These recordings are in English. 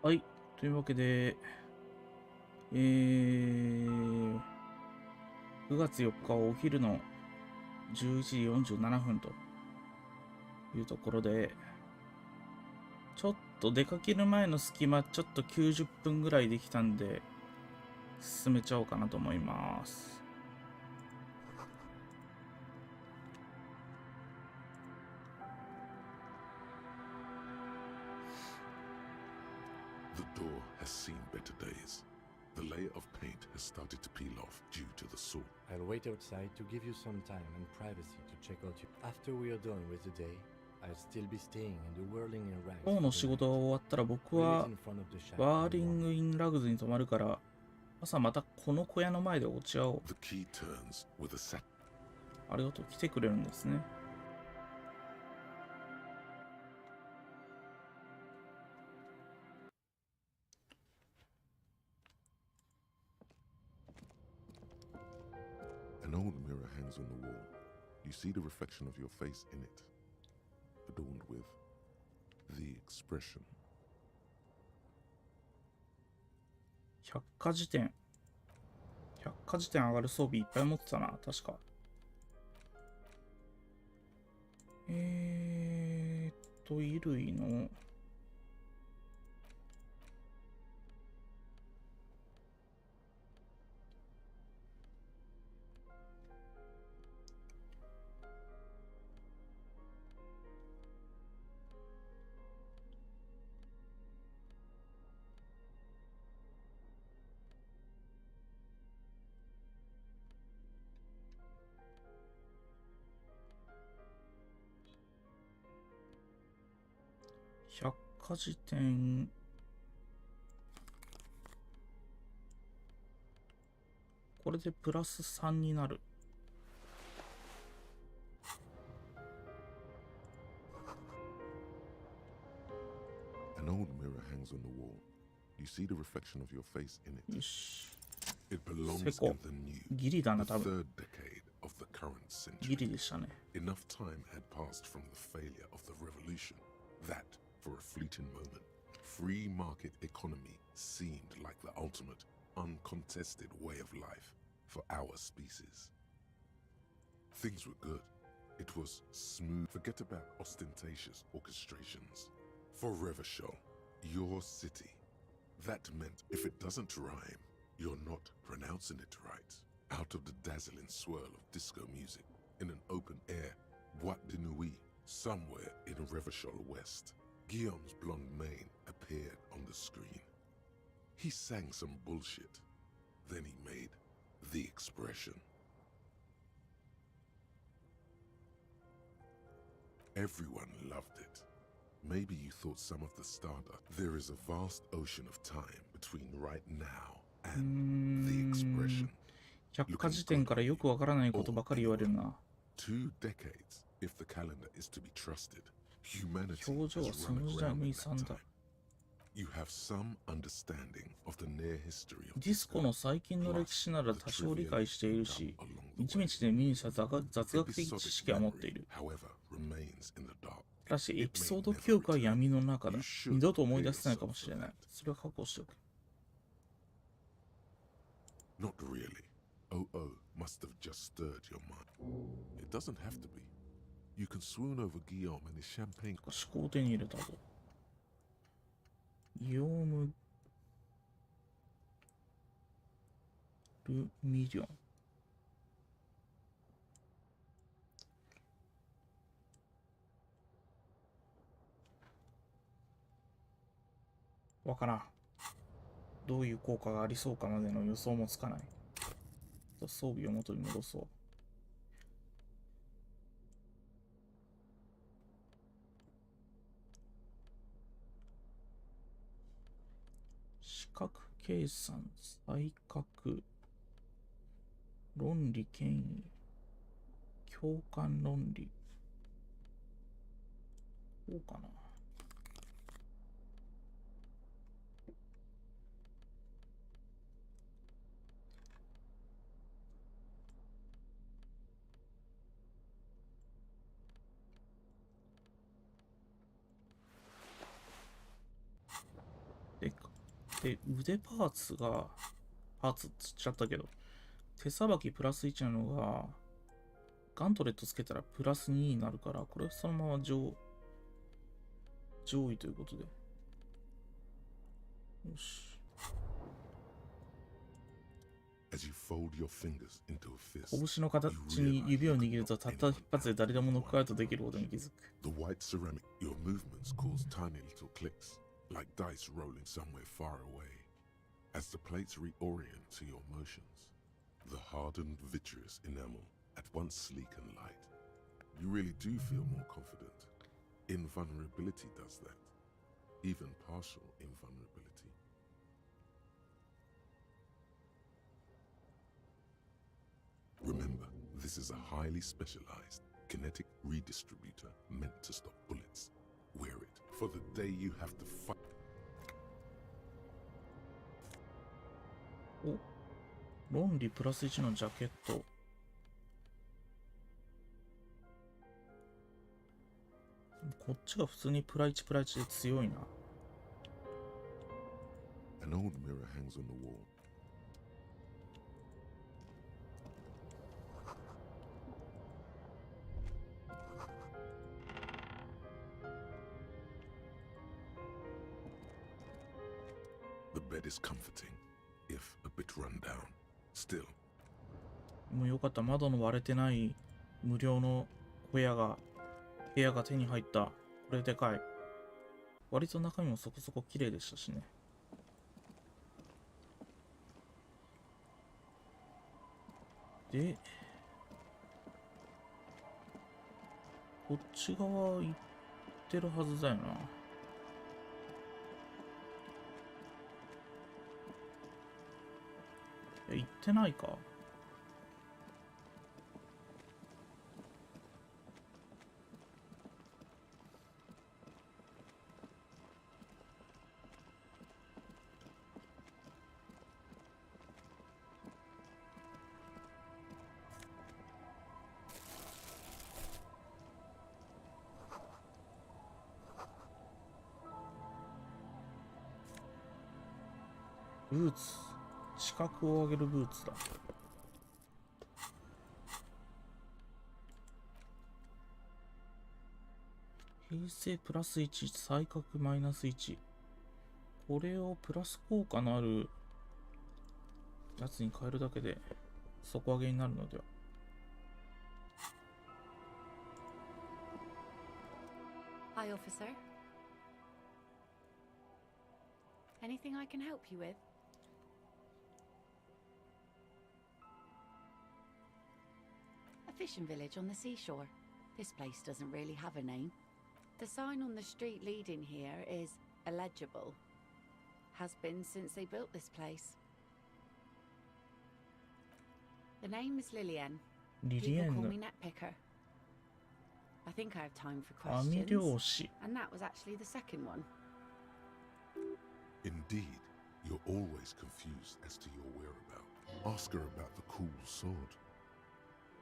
はい。というわけで、9月4日お昼の11時47分というところで、ちょっと出かける前の隙間、ちょっと90分ぐらいできたんで、進めちゃおうかなと思います。The door has seen better days. The layer of paint has started to peel off due to the salt. I'll wait outside to give you some time and privacy to check out you. After we are done with the day, I'll still be staying in the whirling in rags. 今日の仕事が終わったら僕はバーリングインラグズに泊まるから、朝またこの小屋の前でお茶を。The key turns with a set. ありがとう、来てくれるんですね。An old mirror hangs on the wall. You see the reflection of your face in it, adorned with the expression. 百科事典。百科事典上がる装備いっぱい持ってたな、確か。衣類の、百科事典、これでプラス3になる。An old mirror hangs on the wall. You see the reflection of your face in it. よし。 It belongs セコ in the new, ギリだな、 the 多分。 third decade of the current ギ century. リでしたね。 Enough time had passed from the failure of the revolution that, for a fleeting moment, free market economy seemed like the ultimate, uncontested way of life for our species. Things were good. It was smooth. Forget about ostentatious orchestrations. Forever show, your city. That meant if it doesn't rhyme, you're not pronouncing it right. Out of the dazzling swirl of disco music, in an open air, boîte de nuit, somewhere in Revachol West, Guillaume's blonde mane appeared on the screen. He sang some bullshit. Then he made the expression. Everyone loved it. Maybe you thought some of the stardust. There is a vast ocean of time between right now and the expression. 百科事典からよくわからないことばかり言われるな。 2 decades, if the calendar is to be trusted. Humanity 表情は has そ run の時代 aground の in 遺 that 産だ。 time. You have some understanding of the near history of ディスコ disco, の最近の歴史なら多少理解しているし、一日で目にした雑学的知識は持っている。 however, remains in the dark. ただし、エピソード記憶は闇の中だ。二度と思い出せないかもしれない。それは覚悟しておく。 Not really. Oh, must have just stirred your mind. It doesn't have to be. You can swoon over Guillaume and his champagne. 思考を手に入れたぞ。ギオーム・ル・ミリオン。わからん。どういう効果がありそうかまでの予想もつかない。装備を元に戻そう。視覚計算、再覚、論理権威、共感論理。こうかな。で、で、腕パーツが、パーツって言っちゃったけど、手さばきプラス1なのが、ガントレットつけたらプラス2になるから、これそのまま上位ということで。よし。拳の形に指を握ると、たった一発で誰でもノックアウトできることに気づく。The white ceramic, your movements cause tiny little clicks, like dice rolling somewhere far away. As the plates reorient to your motions, the hardened vitreous enamel, at once sleek and light, you really do feel more confident. Invulnerability does that. Even partial invulnerability. Remember, this is a highly specialized kinetic redistributor meant to stop bullets. Wear it for the day you have to fight. お、論理プラス1のジャケット。こっちが普通にプラ1プラ1で強いな。An old mirror hangs on the wall. The bed is comforting, if a bit run down. Still. もうよかった。窓の割れてない無料の部屋が手に入った。これでかい。割と中身もそこそこ綺麗でしたしね。で、こっち側行ってるはずだよな。行ってないか。ブーツ。視覚を上げるブーツだ。平成プラス1、再角マイナス1。これをプラス効果のあるやつに変えるだけで底上げになるのでは。Hi, officer. Anything I can help you with? A fishing village on the seashore. This place doesn't really have a name. The sign on the street leading here is illegible. Has been since they built this place. The name is Lillian. People call me Netpicker. I think I have time for questions. And that was actually the second one. Indeed, you're always confused as to your whereabouts. Ask her about the cool sword.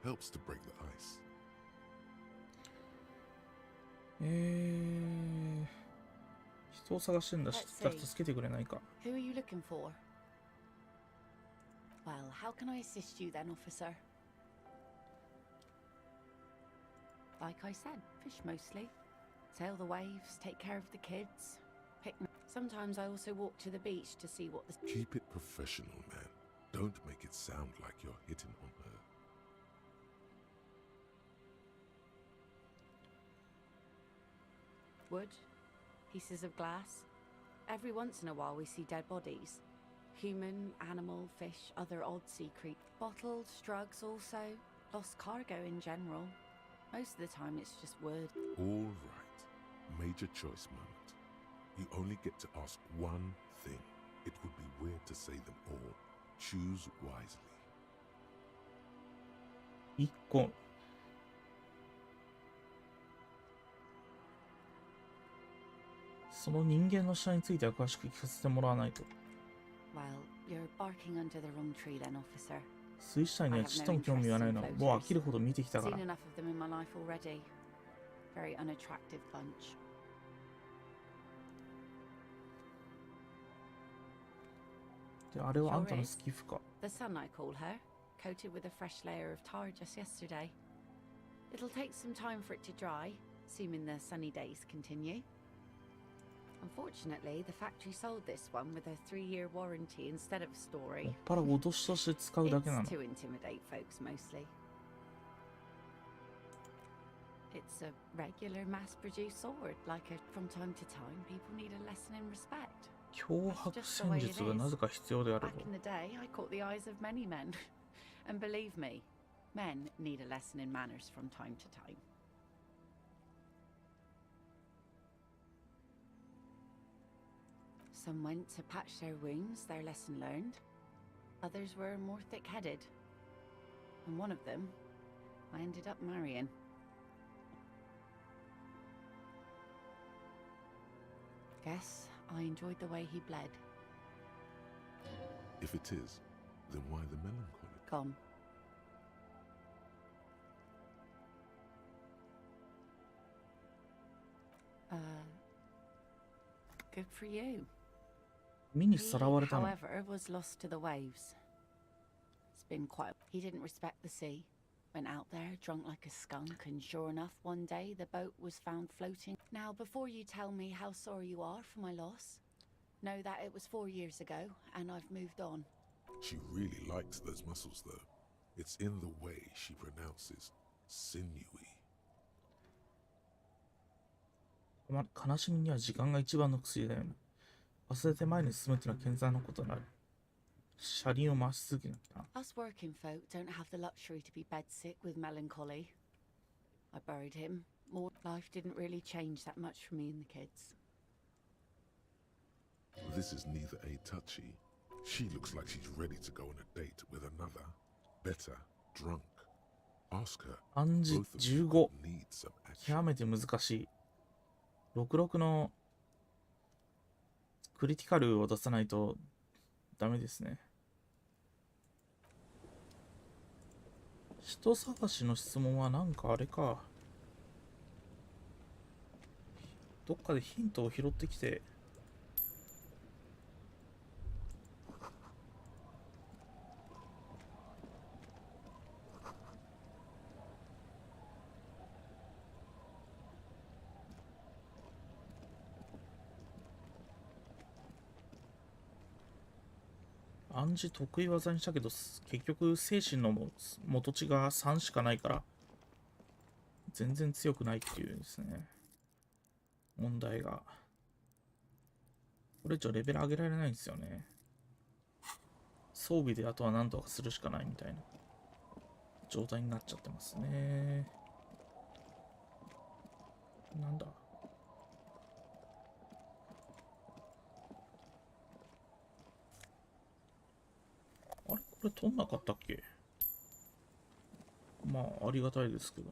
Helps to break the ice. 人を探してんだし、誰か助けてくれないか。Who are you looking for? Well, how can I assist you then, officer? Like I said, fish mostly. Sail the waves, take care of the kids. Sometimes I also walk to the beach to see what the... Keep it professional, man. Don't make it sound like you're hitting on her. Wood, pieces of glass. Every once in a while we see dead bodies. Human, animal, fish, other odd sea creatures. Bottles, drugs also. Lost cargo in general. Most of the time it's just wood. All right. Major choice moment. You only get to ask one thing. It would be weird to say them all. Choose wisely. 1個。その人間の下については詳しく聞かせてもらわないと。Well, you're barking under the wrong tree then, officer. 水死体にはちっとも興味がないの。もう飽きるほど見てきたから。Seen enough of them in my life already. Very unattractive bunch. で、あれはあん Sure たの is. スキフか。 The sun, I call her, coated with a fresh layer of tar just yesterday. It'll take some time for it to dry, assuming the sunny days continue. Unfortunately, the factory sold this one with a 3-year warranty instead of a も story. っぱら脅しとして使うだ It's けなの。 to intimidate folks mostly. It's a regular mass-produced sword, like from time to time people need a lesson in respect. 脅迫戦術がなぜか必要である Back in the day, I caught the eyes of many men. And believe me, men need a lesson in manners from time to time. Some went to patch their wounds, their lesson learned. Others were more thick-headed. And one of them, I ended up marrying. Guess I enjoyed the way he bled. If it is, then why the melancholy? Gone. Good for you. 身に He, さらわれたの。 however, was lost to the waves. It's been quite... He didn't respect the sea. Went out there, drunk like a skunk, and sure enough, one day the boat was found floating. Now, before you tell me how sorry you are for my loss, know that it was 4 years ago, and I've moved on. She really likes those muscles, though. It's in the way she pronounces sinewy. 悲しみには時間が一番の薬だよね。忘れて前に進むってのは健在のことになる。車輪を回し続けなきゃな。 Us working folk don't have the luxury to be bedsick with melancholy. I buried him. More life didn't really change that much for me and the kids. This is neither a touchy. She looks like she's ready to go on a date with another, better, drunk. Ask her. 暗示 Both of you 15。 need some action. 極めて難しい。66のクリティカルを出さないとダメですね。人探しの質問はなんかあれか。どっかでヒントを拾ってきて。暗示得意技にしたけど、結局精神の元値が3しかないから全然強くないっていうですね、問題が。これ以上レベル上げられないんですよね。装備であとは何とかするしかないみたいな状態になっちゃってますね。なんだ、あれ、これ取んなかったっけ。まあありがたいですけど。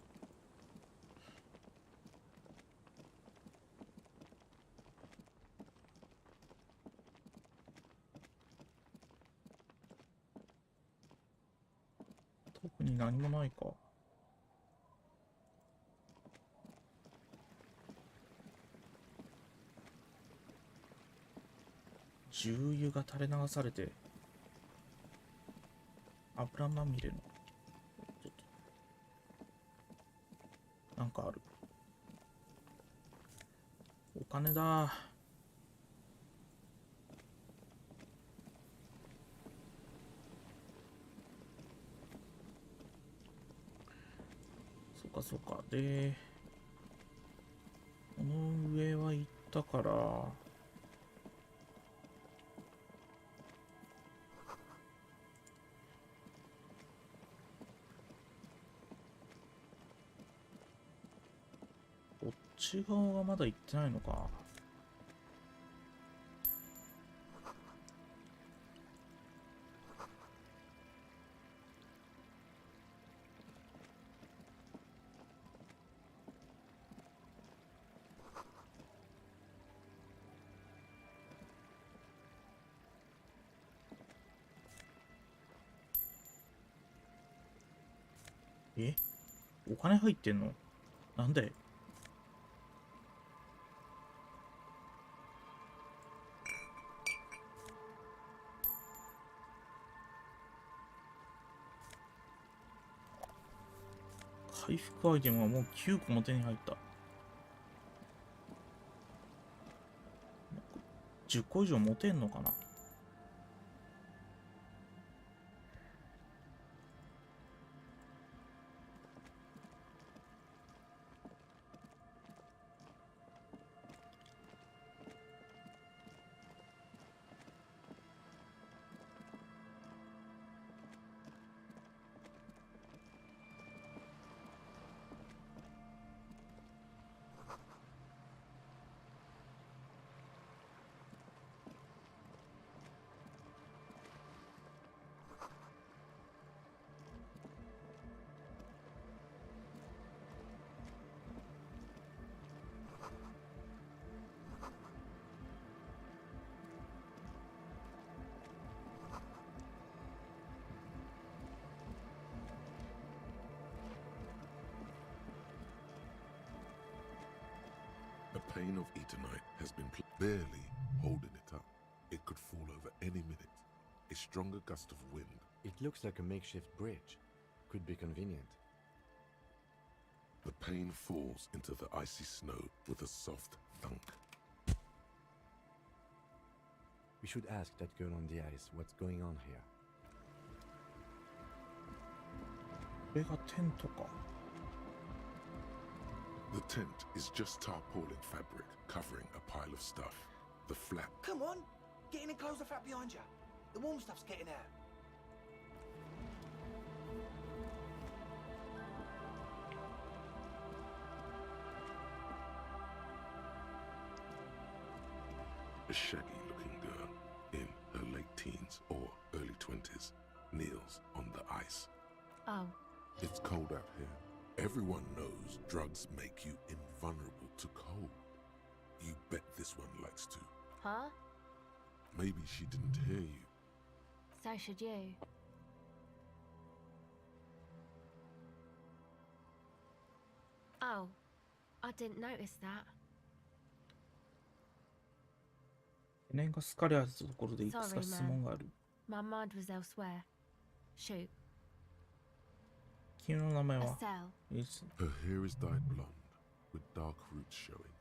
特に何もないか。重油が垂れ流されて油まみれの、ちょっとなんかある。お金だ。そうかそうか。で、この上は行ったから、こっち側がまだ行ってないのか。え？お金入ってんの？なんで？回復アイテムがもう9個も手に入った。10個以上持てんのかな。The pane of Eternite has been barely holding it up. It could fall over any minute. A stronger gust of wind. It looks like a makeshift bridge. Could be convenient. The pane falls into the icy snow with a soft thunk. We should ask that girl on the ice what's going on here. これがテントか。The tent is just tarpaulin fabric covering a pile of stuff. The flap. Come on, get in and close the flap behind you. The warm stuff's getting out. A shaggy-looking girl in her late teens or early 20s kneels on the ice. Oh. It's cold out here. Everyone knows drugs make you invulnerable to cold. You bet this one likes to. Huh? Maybe she didn't hear you. So should you. Oh, I didn't notice that. 懸念が好かれ合ったところでいくつか質問がある。My mind was elsewhere. Shoot. 君の名前 A は cell. Her hair is dyed blonde, with dark roots showing.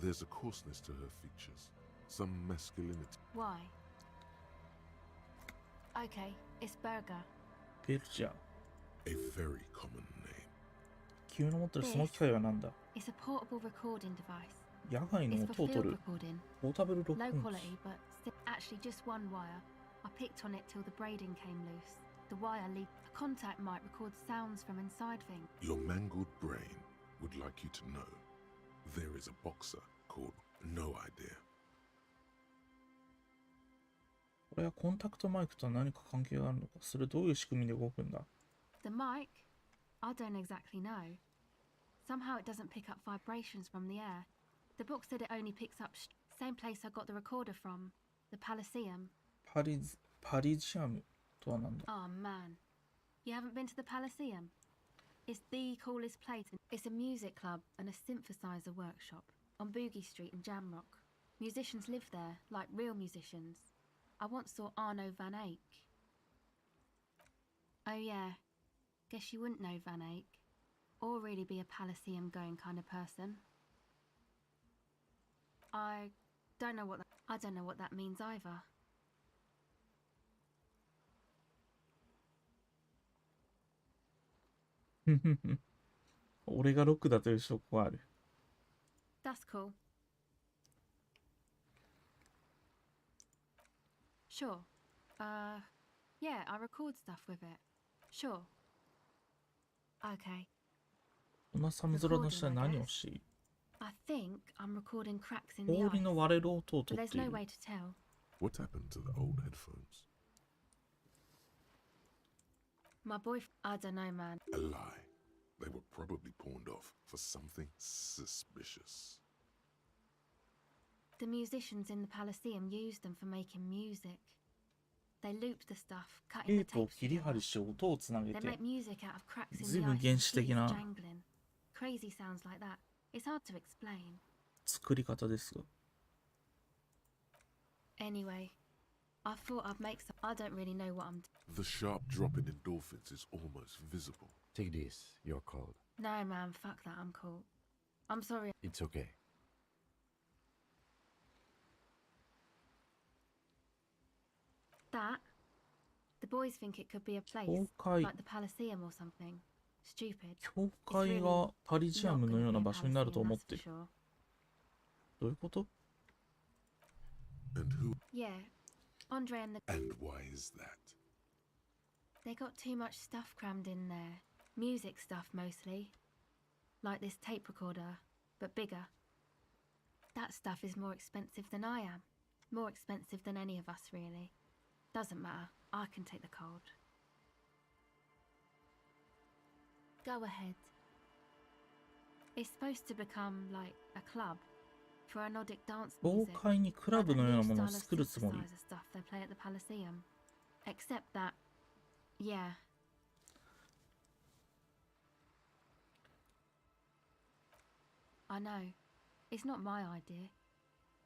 There's a coarseness to her features, some masculinity. Why? Okay, it's Burger. ベルジャー。A very common name. 君の持ってるその機械は何だ。 It's a portable recording device. 野外の It's 音 for を取 field る recording. ポータブル録 Low 音 quality, 機。 but still actually just one wire. I picked on it till the braiding came loose. The wire lead. A contact might record sounds from inside things. Your mangled brain would like you to know there is a boxer called No Idea. これはコンタクトマイクと何か関係があるのか。それどういう仕組みで動くんだ。 The mic? I don't exactly know. Somehow it doesn't pick up vibrations from the air. The book said it only picks up same place I got the recorder from, the Palaceum. パリジアムとは何だ。 Oh man. You haven't been to the Palaceum? It's the coolest place. It's a music club and a synthesizer workshop on Boogie Street in Jamrock. Musicians live there, like real musicians. I once saw Arno van Eyck. Oh yeah. Guess you wouldn't know Van Eyck. Or really be a Palaceum going kind of person. I don't know what that means either. 俺がロックだという証拠がある。 That's cool. Sure. Yeah, I record stuff with it. Sure. Okay. こんな寒空の下で何をし、 I think I'm recording cracks in the 氷 ice, の割れる音を but 取っ there's てい no る。 way to tell. What happened to the old headphones? My boyfriend, I don't know, man. A lie. They were probably pawned off for something suspicious. The musicians in the Palaceum used them for making music. They looped the stuff, テ cutting ー the プを tapes 切り張 together. りして音をつなげ They て make music out of cracks in 随 the 分 ice, 原始的 keys な jangling. Crazy sounds like that. It's hard to explain. 作り方ですが。 Anyway, I thought I'd make some. I don't really know what I'm doing. The sharp drop in endorphins is almost visible. Take this, you're cold. No, man, fuck that, I'm cool. I'm sorry. It's okay. That? The boys think it could be a place, 教会 like the Palaceum or something. Stupid. 教会がパリジアムのような場所になると思ってる。どういうこと？ And who Yeah, Andre and the... and why is that? They got too much stuff crammed in there. Music stuff mostly. Like this tape recorder, but bigger. That stuff is more expensive than I am. More expensive than any of us, really. Doesn't matter. I can take the cold. Go ahead. It's supposed to become like a club for Nordic dance 教 music. 会にクラ Like ブ that のよう new なものを style of 作るつもり。 synthesizer stuff they play at the Palaceum. Except that, yeah. I know. It's not my idea.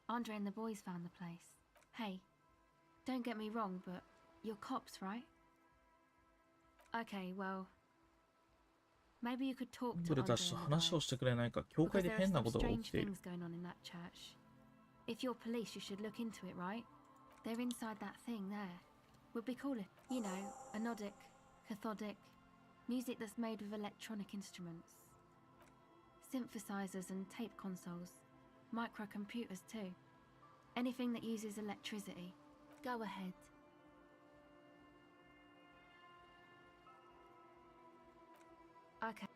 Andre and the boys found the place. Hey, don't get me wrong, but you're cops, right? Okay, well, maybe you could talk to 俺 Andre た and ち the と話を guys. してくれないか。教 Because 会で there are 変な some ことが起 strange きている。 things going on in that church. If you're police, you should look into it, right? They're inside that thing there. Would be cool if, you know, anodic, cathodic, music that's made with electronic instruments. Synthesizers and tape consoles. Microcomputers too. Anything that uses electricity. Go ahead. Okay.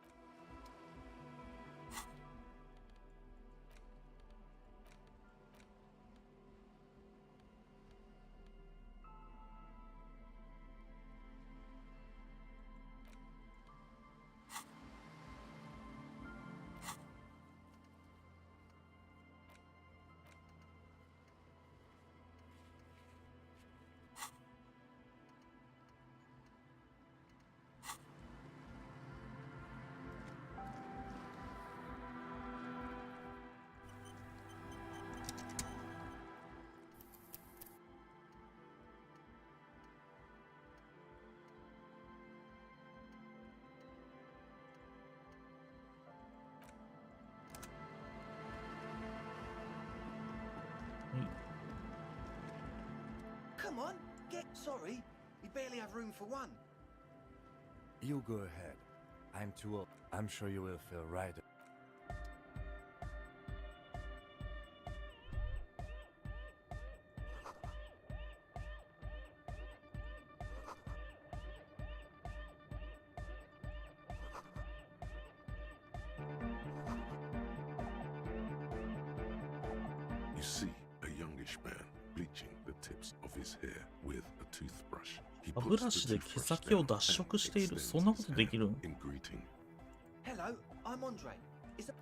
Come on, get sorry. We barely have room for one. You go ahead. I'm too old. I'm sure you will feel right. You see a youngish man bleaching the tips of his hair with a toothbrush. He 歯ブ puts ラ the シで toothbrush 毛先を down 脱色 and している。 extends そんなこ his とできる hand ん？ in greeting. Hello, I'm Andre.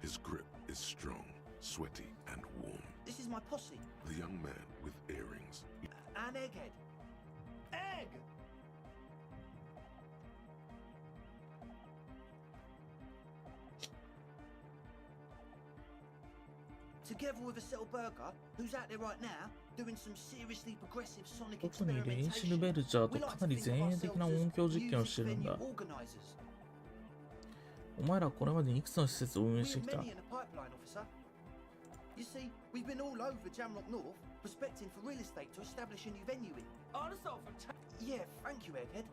His grip is strong, sweaty, and warm. This is my posse. The young man with earrings An egghead. Egg! Together with a Settle Burger, who's out there right now, doing some seriously progressive sonic 特にレイシル experimentation. ベルチャー We と like か to なり think of 前衛的な ourselves 音響 as 実験を music してるん venue だ。 organisers. お前らこれまでにいくつの施設を運営 We して have きた？ many in the pipeline, officer. You see, we've been all over Jamrock North, prospecting for real estate to establish a new venue in. Oh, that's all fantastic. Yeah, thank you, Egghead.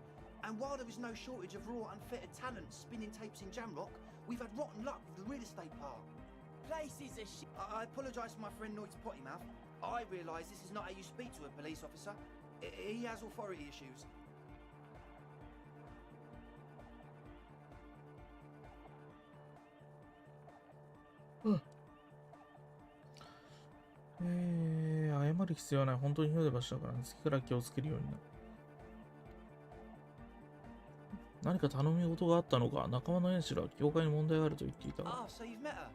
And while there is no shortage of raw, unfettered talent spinning tapes in Jamrock, we've had rotten luck with the real estate part. Place is a shit. I apologise for my friend Noit's potty mouth. I realise this is not how you speak to a police officer. He has authority issues. 謝る必要はない。本当にひどい場所だから、次から気をつけるようになる。何か頼み事があったのか？仲間のエンシルは教会に問題があると言っていたが。 Ah, so you've met her?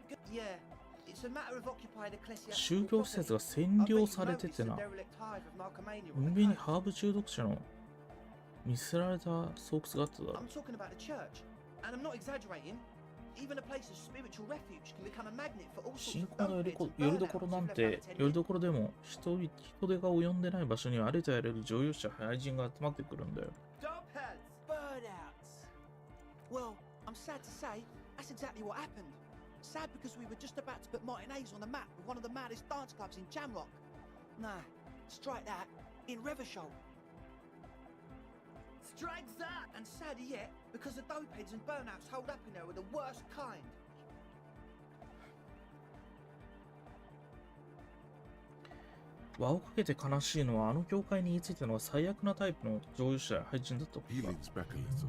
Good. Yeah. It's a matter of occupied 宗 ecclesiastical 教施設が property. 占 I bet 領 you されて noticed て the な。 derelict hive of Narcomania 海 on 辺 the に coast. ハーブ中毒者の見捨てられた巣窟があっただろう。 I'm talking about the church, and I'm not exaggerating. Even a place of spiritual refuge can become a magnet for all sorts 信 of 仰の dope heads and より burnouts どころ who've なん left て、 unattended. よりどころでも人手が及んでない場所にはありとあらゆる乗用車、廃人が集まってくるんだよ。 Dubheads. Burnouts. Well, I'm sad to say, that's exactly what happened. Sad because we were just about to put Martinez on the map with one of the maddest dance clubs in Jamrock. Nah, strike that, in Reversholt. Strike that! And sadder yet, because the dopeheads and burnouts holed up in there were the worst kind. 輪をかけて悲しいのは、あの教会に言いついたのは最悪なタイプの上優者や俳人だったこと He か。 leans back a little,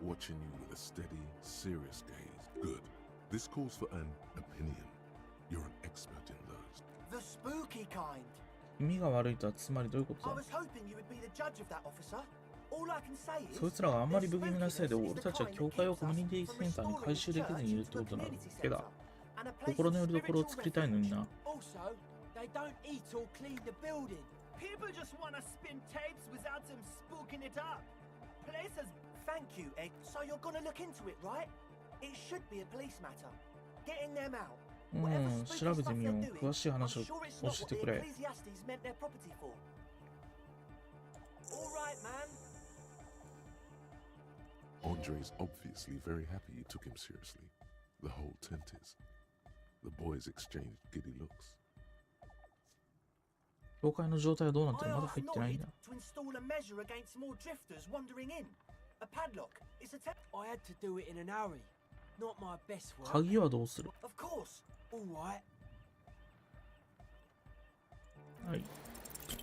watching you with a steady, serious gaze. Good. This calls for an opinion. You're an expert in those. The spooky kind. 気味が悪いとはつまりどういうこと I だ was hoping you would be the judge of that, officer. All I can say is, そいつらがあんまり不気味なせいで their 俺たちは spookiness 教 is the 会を kind コミュニティ that センターに keeps us 回収できずにいるってことな from だ restoring け the だ。 church into a community centre and a place 心 of の拠り所を spiritual 作りたいのにな。 Also, they don't eat or clean the building. People just want to spin tapes without them spooking it up. Place has... Thank you, Egg. So you're gonna look into it, right? It should be a police matter. Getting them out. う Whatever ん、 spooky 調べて stuff みよう。 they're doing, 詳しい I'm 話を sure it's 教 not え what て the くれ。 Ecclesiastes meant their property for. All right, man. Andre's obviously very happy you took him seriously. The whole tent is. The boys exchanged giddy looks. 教会の状態はどうなってる I まだ asked 入ってないん Noid だ。 to install a measure against more drifters wandering in. A padlock. It's a I had to do it in an hurry. Not my best work. 鍵はどうする Of course. All right. はい。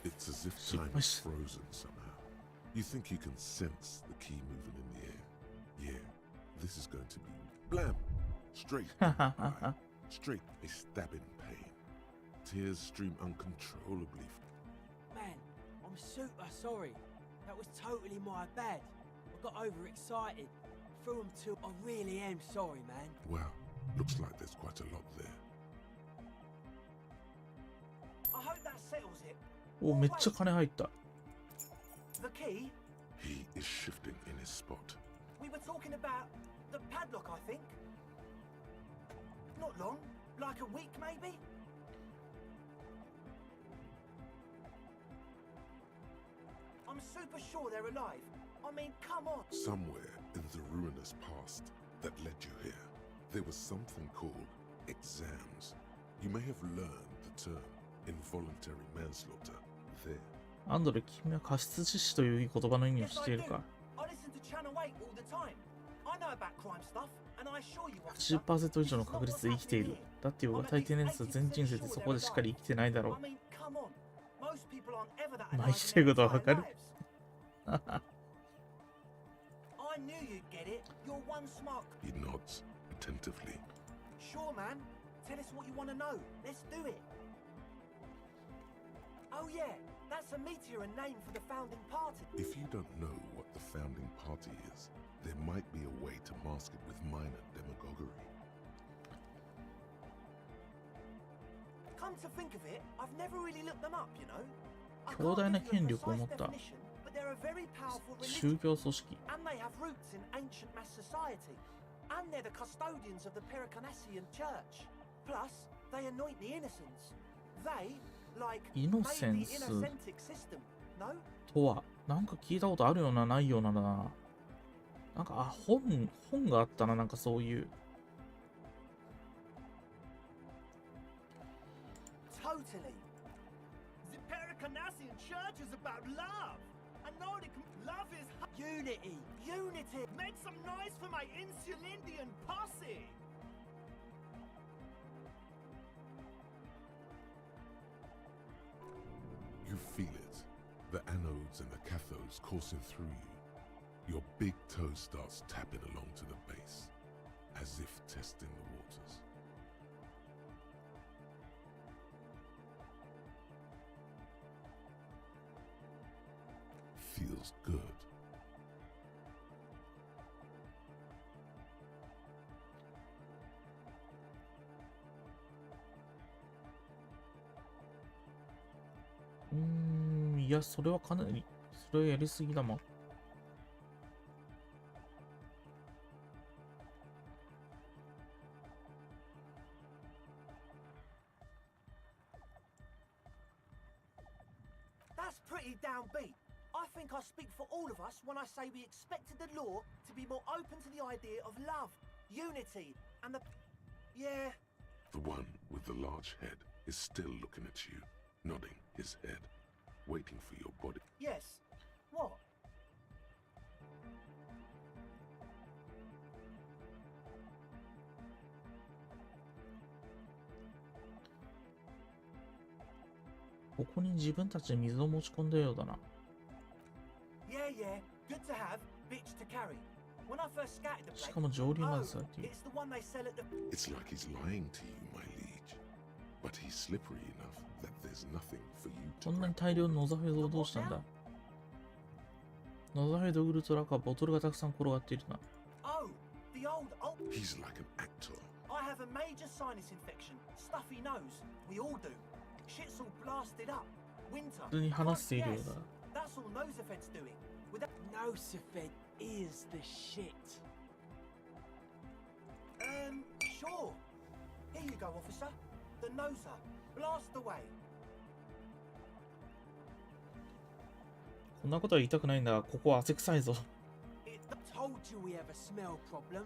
It's as if Shit, time my is s- frozen somehow. You think you can sense the key moving in the air. Yeah, this is going to be blam! Straight in the eye. Straight a stabbing pain. Tears stream uncontrollably. Man, I'm super sorry. That was totally my bad. I got overexcited. Threw him to... I really am sorry, man. Wow, looks like there's quite a lot there. I hope that settles it. お、めっちゃ金入った。 The key? He is shifting in his spot. We were talking about the padlock, I think. Not long. Like a week, maybe? I'm super sure they're alive. I mean, come on. Somewhere in the ruinous past that led you here, there was something called exams. You may have learned the term involuntary manslaughter there. アンドレ、君は過失致死という言葉の意味を知 Yes, って I いる do. か I listen to Channel 8 all the time. I know about crime stuff, and I assure you, officer, 80% 以上の確率で生きている。だってよが大抵のやつは全人生でそこでしっかり生きてないだろ I mean, come on. Most people aren't ever that う。まあ alive 生きてることはわかる in their entire lives. I knew you'd get it. You're one smart. He nods attentively. Sure, man. Tell us what you want to know. Let's do it. Oh yeah, that's a meteor and name for the founding party. If you don't know what the founding party is, there might be a way to mask it with minor demagoguery. Come to think of it, I've never really looked them up, you know. I 強大な can't give 権 you a 力を持 precise った definition, but they're a very powerful 宗 religion, 教組織。 and they have roots in ancient mass society, and they're the custodians of the Pericanassian Church. Plus, they anoint the innocents. They, like, made the Innocence. Innocentic system, no? とは、なんか聞いたことあるような、ないようなだな。なんか、本があったな、なんかそういう。 Totally. The Pericanassian Church is about love. And Nordic love is unity. Unity. Make some noise for my Insulindian posse. You feel it, the anodes and the cathodes coursing through you. Your big toe starts tapping along to the base, as if testing the waters. Feels good. Mm, いや、それはかなり、それはやりすぎだもん。That's pretty downbeat. I think I speak for all of us when I say we expected the law to be more open to the idea of love, unity, and the... Yeah. The one with the large head is still looking at you, nodding his head, waiting for your body. Yes. What?ここに自分たちで水を持ち込んだようだな。Yeah, yeah. Good to have, bitch to carry. When I first scouted the place, しかも上流なんですよっていう。 it's the one they sell at the... It's like he's lying to you, my liege. But he's slippery enough that there's nothing for you こ to んなに grab. 大量のノザフェドをどうしたんだ。ノザフェドウルトラかボトルがたくさん転がっているな。 Oh, the old... He's like an actor. I have a major sinus infection, stuffy nose. We all do. Shit's all blasted up. Winter. 普通に話しているよう Yes, だ。 that's all Nosafed's doing. Without... Nosafed is the shit. Sure. Here you go, officer. The Nosa. Blast away. こんなことは言いたくないんだが、ここは汗臭いぞ。 It told you we have a smell problem.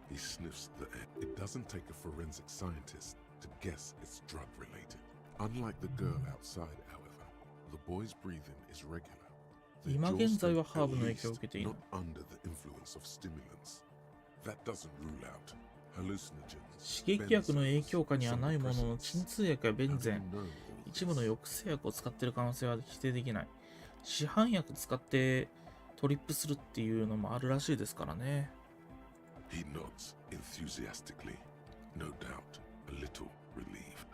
He sniffs the air. It doesn't take a forensic scientist to guess it's drug related. Unlike the girl outside, however, the boy's breathing is regular. Their 今 jaws 現在は don't ハーブの影 at 響を least 受けている not。under the influence of stimulants. That doesn't rule out hallucinogens. 刺激薬の影響下にはないものの、鎮痛薬やベンゼ How ン、 do you know all 一部の this? 抑制薬を使っている可能性は否定できない。市販薬使ってトリップするっていうのもあるらしいですからね。 He nods enthusiastically, no doubt a little relieved.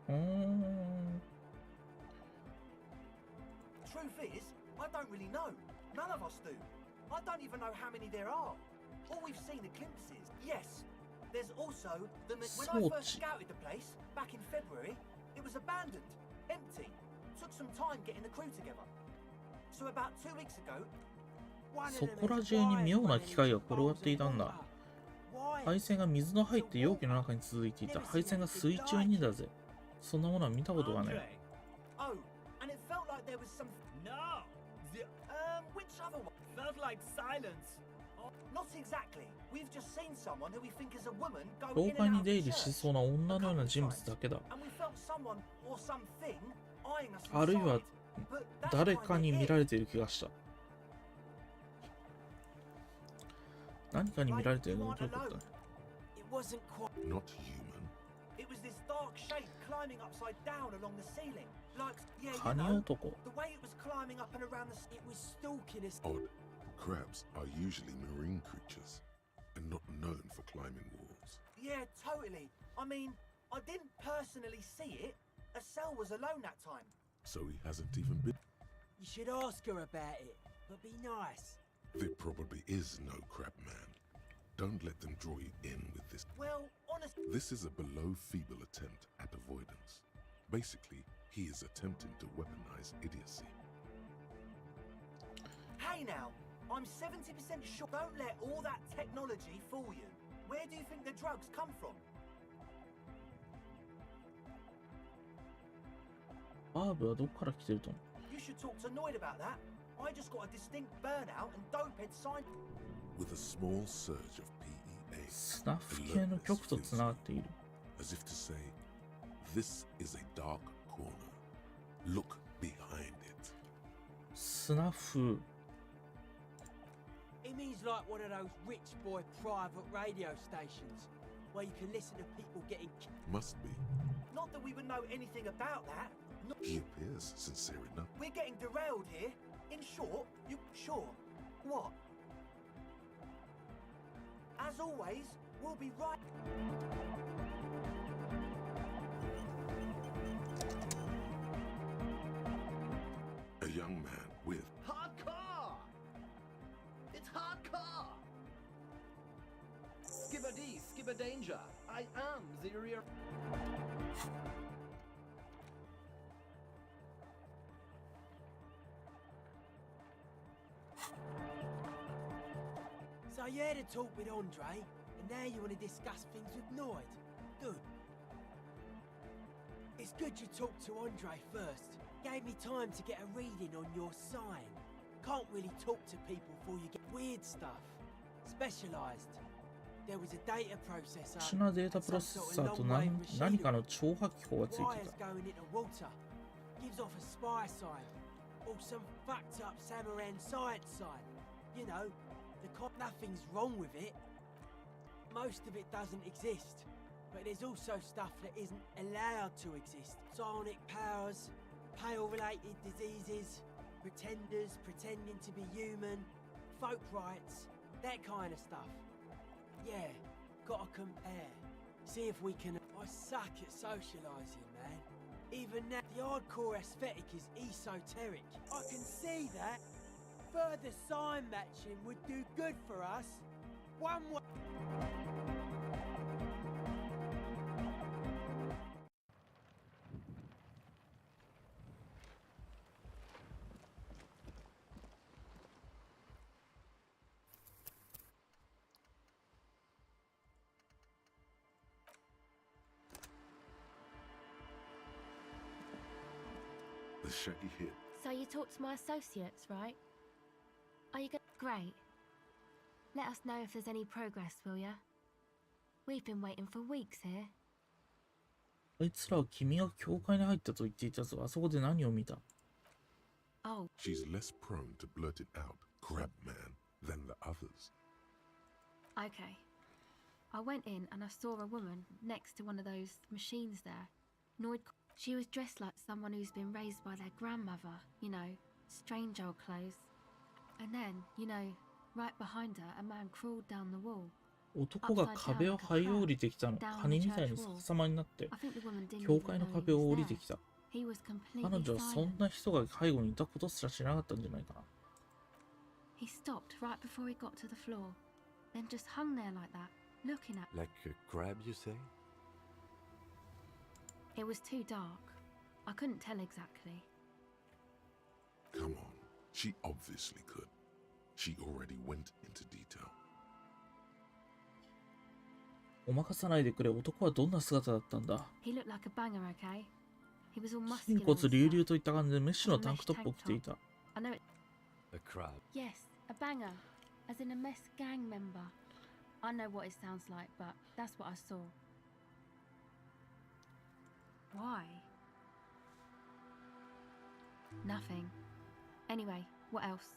うーん。 Truth is, I don't really know. None of us do. I don't even know how many there are. All we've seen are glimpses. Yes, there's also the... When I first scouted the place, back in February, it was abandoned, empty. Took some time getting the crew together. So about 2 weeks ago, そこら中に妙な機械が転がっていたんだ。配線が水の入って容器の中に続いていた。配線が水中にだぜ。そんなものは見たことがない。 Oh, and it felt like there was some... No! The which other one? felt like silence. Not exactly. We've just seen someone who we think is a woman go 教 in 会 and に out 出 of 入 the りし church. そうな女のような人物だけだ。 And we felt someone or something eyeing us from あるいは side. But that's 誰かに kinda 見 it. られている気がした。何かに見られているのはどういうことだ？ It wasn't quite. Not human. It was this dark shape climbing upside down along the ceiling. Like, yeah, you カニ know, 男。 the way it was climbing up and around the... It was stalking us. Odd. Crabs are usually marine creatures and not known for climbing walls. Yeah, totally. I mean, I didn't personally see it. Estelle was alone that time. So he hasn't even been. You should ask her about it, but be nice. There probably is no crab man. Don't let them draw you in with this. Well, honestly... This is a below feeble attempt at avoidance. Basically, he is attempting to weaponize idiocy. Hey now, I'm 70% sure. Don't let all that technology fool you. Where do you think the drugs come from? ハーブはどこから来てると思う？ You should talk to Noid about that. I just got a distinct burnout and dopehead sign. With a small surge of PEA, スナフ系の曲とつながっている。 as if to say, this is a dark corner. Look behind it. スナフ。 It means like one of those rich boy private radio stations where you can listen to people getting Must be. Not that we would know anything about that. No, He appears sincere enough. we're getting derailed here. In short, you sure? What? As always, we'll be right. A young man with Hardcore! It's hardcore! Skibbity, skibber danger. I am the rear. So you had a talk with Andre, and now you want to discuss things with Lloyd. Good. It's good you talked to Andre first. Gave me time to get a reading on your sign. Can't really talk to people before you get weird stuff. Specialized. There was a data processor. 特殊なデータプロセッサーと何かの超波気泡がついて Wires た。 going into water. Gives off a spy sign. Or some fucked up Samaran science sign. You know, nothing's wrong with it. Most of it doesn't exist. But there's also stuff that isn't allowed to exist. Psionic powers, pale-related diseases, pretenders pretending to be human, folk rights, that kind of stuff. Yeah, gotta compare. See if we can... I suck at socialising, man. Even now, the hardcore aesthetic is esoteric. I can see that. Further sign matching would do good for us. One way... The shaggy hit. So you talked to my associates, right? Are you Great. Let us know if there's any progress, will ya? We've been waiting for weeks here. あいつらは君が教会に入ったと言っていたぞ。あそこで何を見た？ Oh, She's less prone to blurt it out, crab man, than the others. okay. I went in and I saw a woman next to one of those machines there. She was dressed like someone who's been raised by their grandmother, you know, strange old clothes. And then, you know, right behind her, a man crawled down the wall. 男が壁を這い降りてきたの。カニみたいに逆さまになって、 I think the woman didn't 教 even 会の know 壁 he を降 was り there. てきた。 He was completely 彼女はそん silent. な人が背後にいたことすら知らなかったんじゃないかな。 He stopped right before he got to the floor, then just hung there like that, looking at. Like a crab, you say? It was too dark. I couldn't tell exactly. Come on, she obviously could. She already went into detail. お任さないでくれ。男はどんな姿だったんだ？ He looked like a banger, okay? He was all 筋 muscular 骨 and 隆々 stuff. といった感じでメッシュのタンクトップを着ていた。 I know it. A crab. Yes, a banger, as in a mess gang member. I know what it sounds like, but that's what I saw. Why? Nothing. Anyway, what else?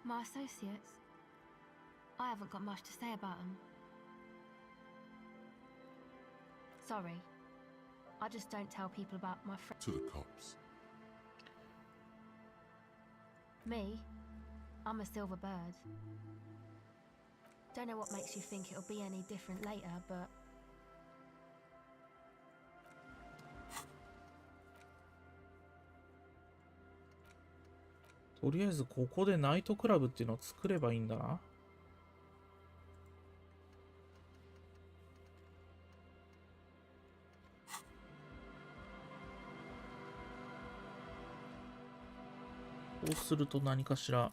My associates. I haven't got much to say about them. Sorry. I just don't tell people about my friends. To the cops. Me? I'm a silver bird. Don't know what makes you think it'll be any different later, but... とりあえずここでナイトクラブっていうのを作ればいいんだな。そうすると何かしら。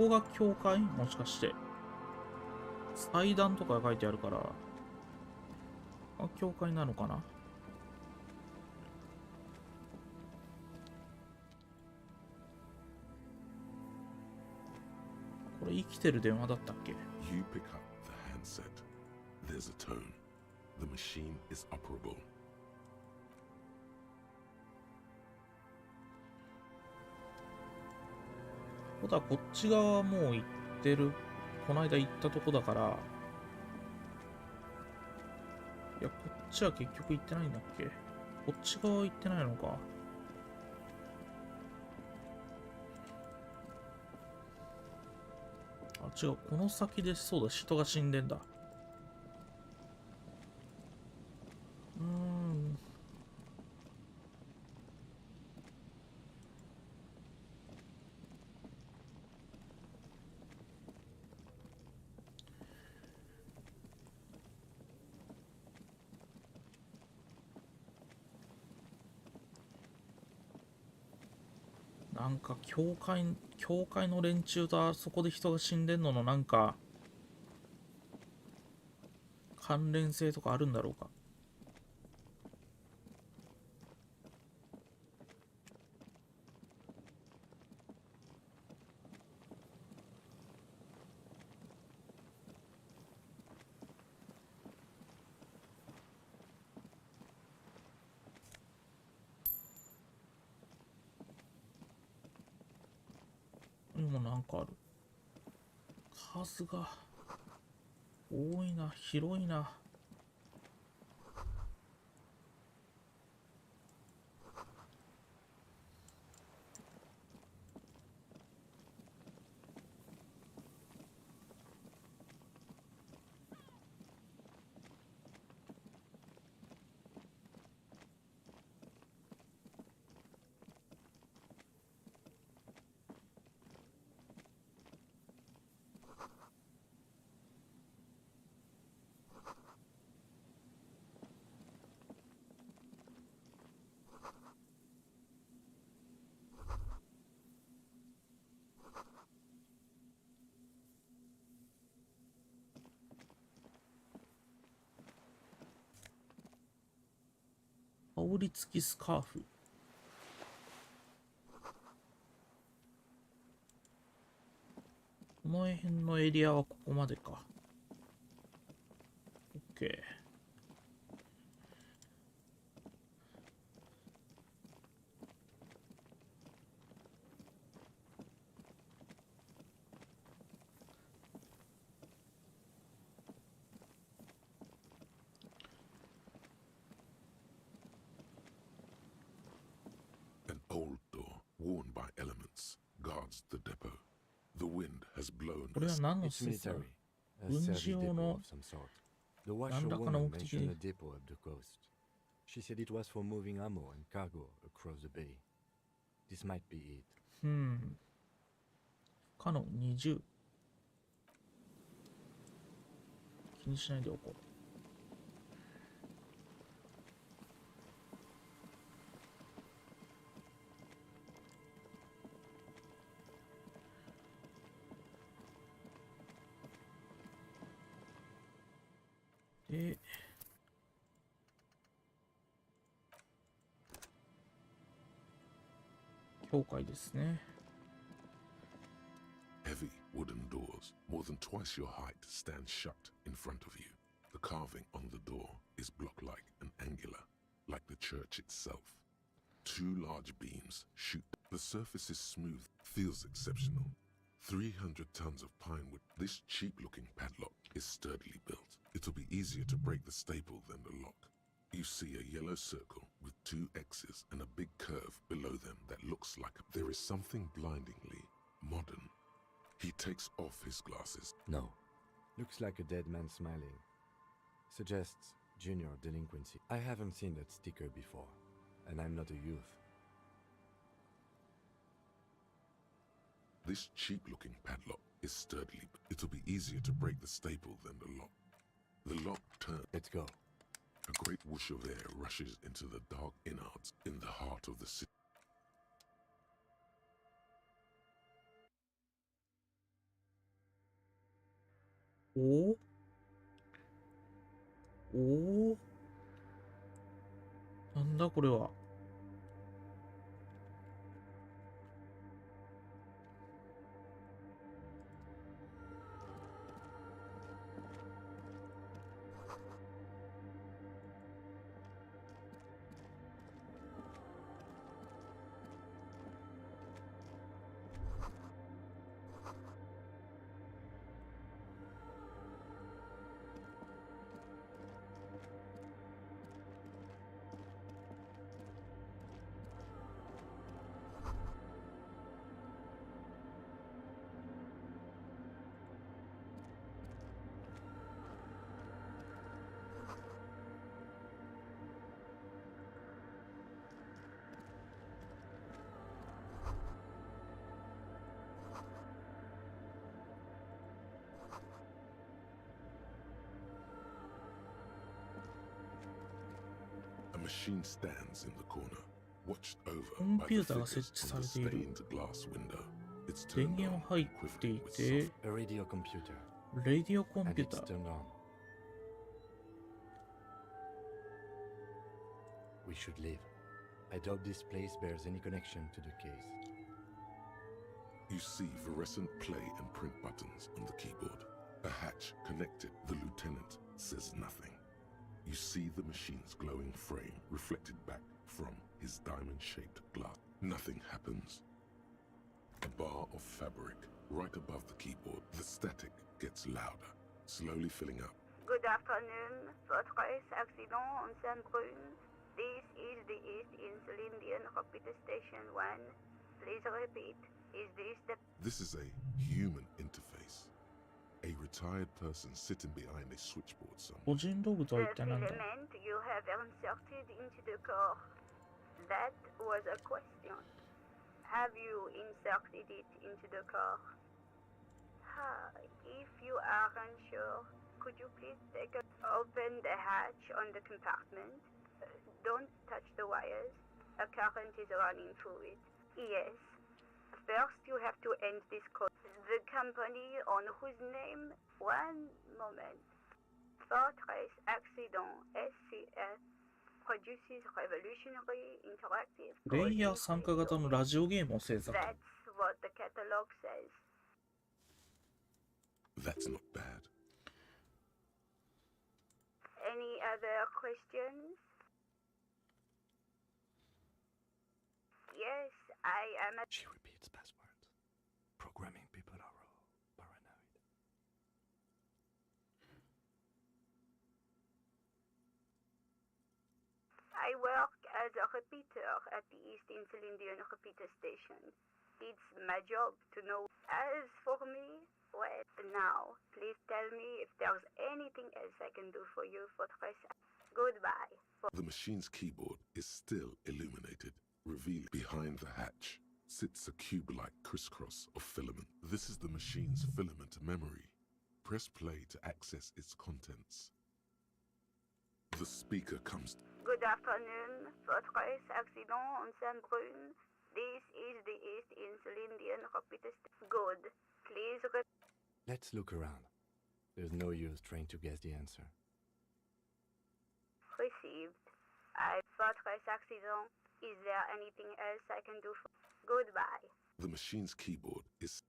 こが教会？もしかして。祭壇とか書いてあるから。あ、教会なのかな？これ生きてる電話だったっけ？ You pick up the handset. There's a tone. The machine is operable. ことはこっち側はもう行ってる。この間行ったとこだから。いや、こっちは結局行ってないんだっけ？こっち側行ってないのか。あ、違う。この先でそうだ。人が死んでんだ。なんか教会の連中とあそこで人が死んでんののなんか関連性とかあるんだろうか。もうなんかある。数が多いな、広いな。羽織付きスカーフ。この辺のエリアはここまでか。OK。An old door, worn by elements, guards the depot. The wind has blown これは us. 何の It's 施設だ？ military. A 軍 service 事用 depot の of some sort. The 何らかの washerwoman 目的 mentioned で a depot up the coast. She said it was for moving ammo and cargo across the bay. This might be it. 不可能20。気にしないでおこう。で、教会ですね。Heavy wooden doors, more than twice your height, stand shut in front of you. The carving on the door is block-like and angular, like the church itself. Two large beams shoot. The surface is smooth, feels exceptional. 300 tons of pine wood. This cheap-looking padlock is sturdily built. It'll be easier to break the staple than the lock. You see a yellow circle with two X's and a big curve below them that looks like there is something blindingly modern. He takes off his glasses. No. Looks like a dead man smiling. Suggests junior delinquency. I haven't seen that sticker before, and I'm not a youth. This cheap-looking padlock is sturdily. It'll be easier to break the staple than the lock. The lock turns. Let's go. A great whoosh of air rushes into the dark innards in the heart of the city. おお、なんだこれは。A machine stands in the corner, watched over コン by ピュ the ーターが設 figures 置さ on れ the ている。 stained glass window. It's 電 turned 源 on, は入って quivering い with て、 soft. A radio computer. レディオコン And ピュー it's ター。 turned on. We should leave. I doubt this place bears any connection to the case. You see fluorescent play and print buttons on the keyboard. A hatch connected. The lieutenant says nothing. You see the machine's glowing frame reflected back from his diamond-shaped glass. Nothing happens. A bar of fabric right above the keyboard. The static gets louder, slowly filling up. Good afternoon. Fortress accident on Saint-Brune. This is the East Insulindian Repeater Station 1. Please repeat. Is this the... This is a human interface. A retired person sitting behind a switchboard somewhere. 個人ログとは The 一体何だ。 filament you have inserted into the core? That was a question. Have you inserted it into the core? If you are unsure, could you please open the hatch on the compartment? Don't touch the wires. A current is running through it. Yes. First, you have to end this code. The company on whose name? One moment. Fortress Accident SCS produces revolutionary interactive レイヤー参加型のラジオゲームを制作。 That's what the catalog says. That's not bad. Any other questions? Yes, I am a... She repeats passwords. Programming people are paranoid. I work as a repeater at the East Insulindian Repeater Station. It's my job to know. As for me, well, now, please tell me if there's anything else I can do for you, Fortress. Goodbye. The machine's keyboard is still illuminated. Revealing behind the hatch sits a cube-like crisscross of filament. This is the machine's filament memory. Press play to access its contents. The speaker comes. Good afternoon, Fortress Accident on Saint-Brune. This is the East Insulindian Repeater Station. Good. Please Let's look around. There's no use trying to guess the answer. received. Fortress Accident. Is there anything else I can do for... Goodbye. The machine's keyboard is...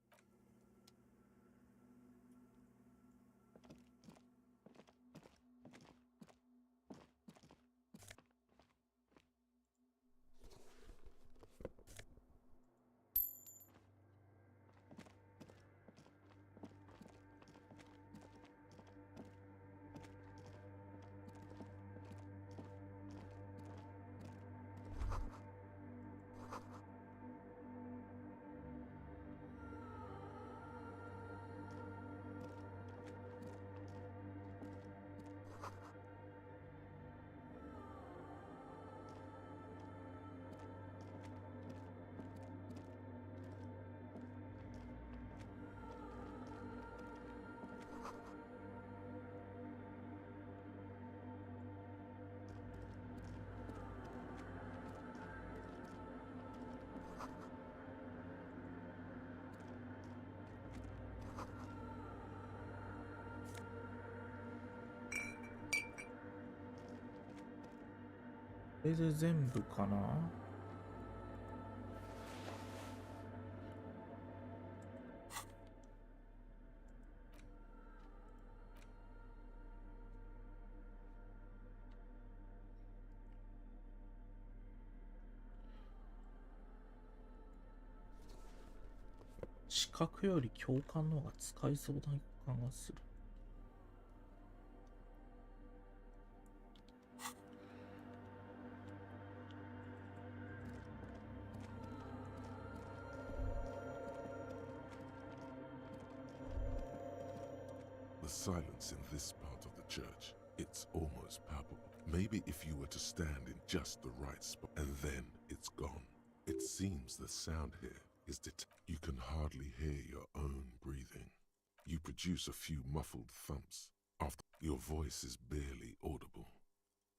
これで全部かな。視覚より共感の方が使いそうな感がする。The silence in this part of the church, it's almost palpable. Maybe if you were to stand in just the right spot, and then it's gone. It seems the sound here is that you can hardly hear your own breathing. You produce a few muffled thumps. After your voice is barely audible.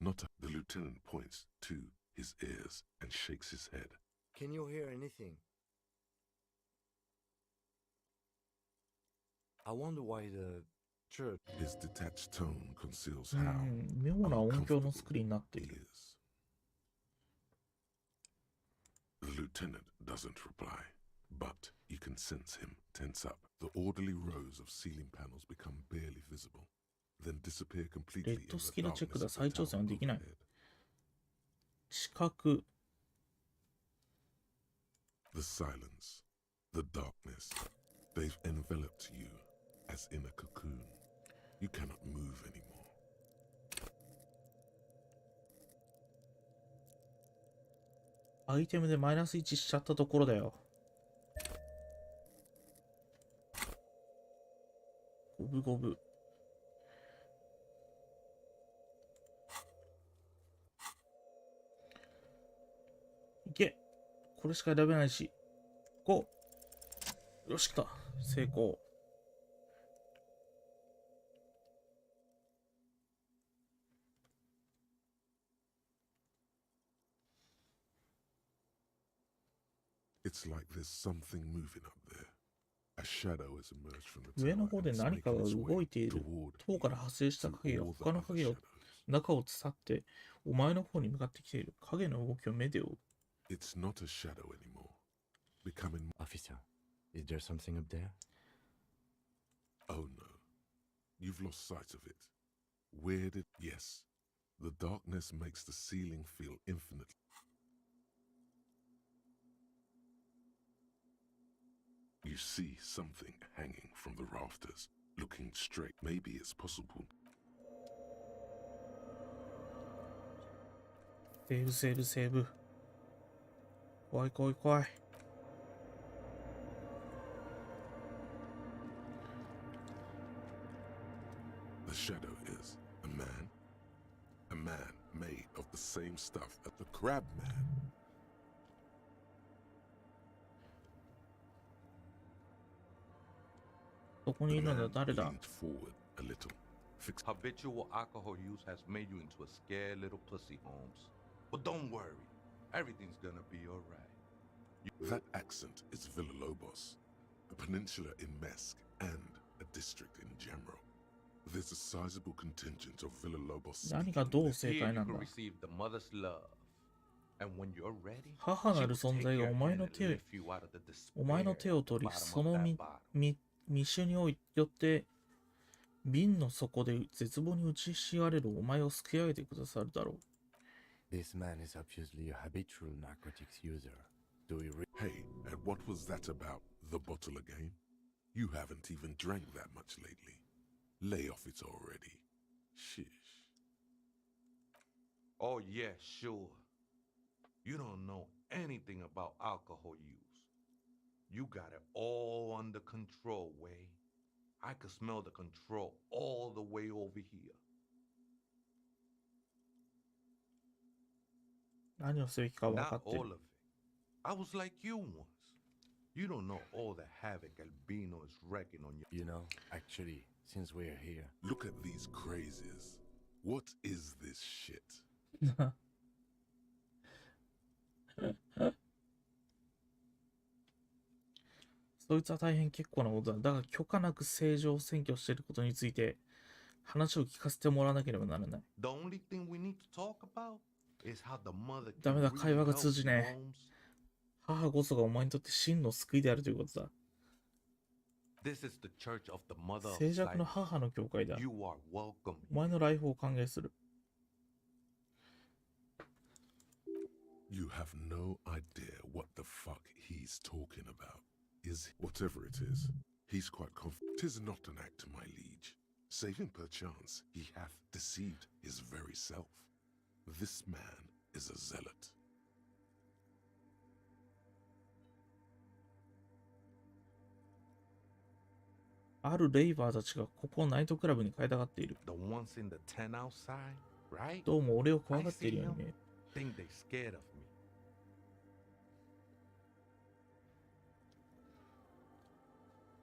The lieutenant points to his ears and shakes his head. Can you hear anything? I wonder why the church. His detached tone conceals how 妙な音響の作りになってい he る。 is. The lieutenant doesn't reply, but you can sense him tense up. The orderly rows of ceiling panels become barely visible, then disappear レ completely ッ in ド the スキルチェック darkness だ。 of the 再挑戦 tower はできない。 overhead. 視覚。 The silence, the darkness, they've enveloped you as in a cocoon. You cannot move anymore. アイテムでマイナス1しちゃったところだよ。五分五分。いけ。これしか選べないし。5。よし、来た。成功。It's like there's something moving up there. A shadow has emerged from the 上の tower 方 and で is 何か making が its 動 way いている。 toward 塔から you 発生した through 影が all the 他の other 影を shadows. 中を伝ってお前の方に向かってきている。影の動きを目で追う。 It's not a shadow anymore. Becoming Officer, is there something up there? oh no. You've lost sight of it. Where did yes. The darkness makes the ceiling feel infinite. You see something hanging from the rafters, looking straight. Maybe it's possible. セーブセーブセーブ。怖い怖い怖い。The shadow is a man. A man made of the same stuff as the crab man. そこにい The るのは man 誰だ？ leaned forward a little. Fixed Habitual alcohol use has made you into a scared little pussy, Holmes. But don't worry, everything's gonna be alright. that accent is Villalobos, a peninsula in Mesk and a district in Jamrock. There's a sizable contingent of Villalobos 何がどう正 Here 解 you なんだ？ can receive the mother's love. And when you're ready, 母な she る will 存 take 在が your お前 hand の and 手を lift you out of the お前の despair 手を at the 取り、 bottom そ of の that bottle. 密酒によって瓶の底で絶望に打ちひしがれるお前を救い上げてくださるだろう。 This man is obviously a habitual narcotics user. Do we Hey, and what was that about? The bottle again? You haven't even drank that much lately. Lay off it already. Shish. Oh, yeah, sure. You don't know anything about alcohol use. You got it all under control, Way. I could smell the control all the way over here. 何をすべきか分か Not ってい all る。 of it. I was like you once. You don't know all the havoc Albino is wrecking on you. You know, actually, since we're here, Look at these crazies. What is this shit? そいつは大変結構なことだ。だが許可なく政治を占拠していることについて話を聞かせてもらわなければならない。The only thing we need to talk about is is how the mother ダ can メだ、 really 会話が help 通じ you, ねえ。 Holmes. 母こそがお前にとって真の救いであるということだ。 This is the church of the mother of 静寂の silence. 母の教会だ。 You are welcome. お前の来訪を歓迎する。 You have no idea what the fuck he's talking about. Is whatever it is, he's quite confident. 'Tis not an act, my liege. Save him perchance he hath deceived his very self. This man is a zealot. あるレイバーたちがここをナイトクラブに変えたがっている。 The ones in the tent outside, right? どうも俺を怖がっているように見える。 Think they scared of me.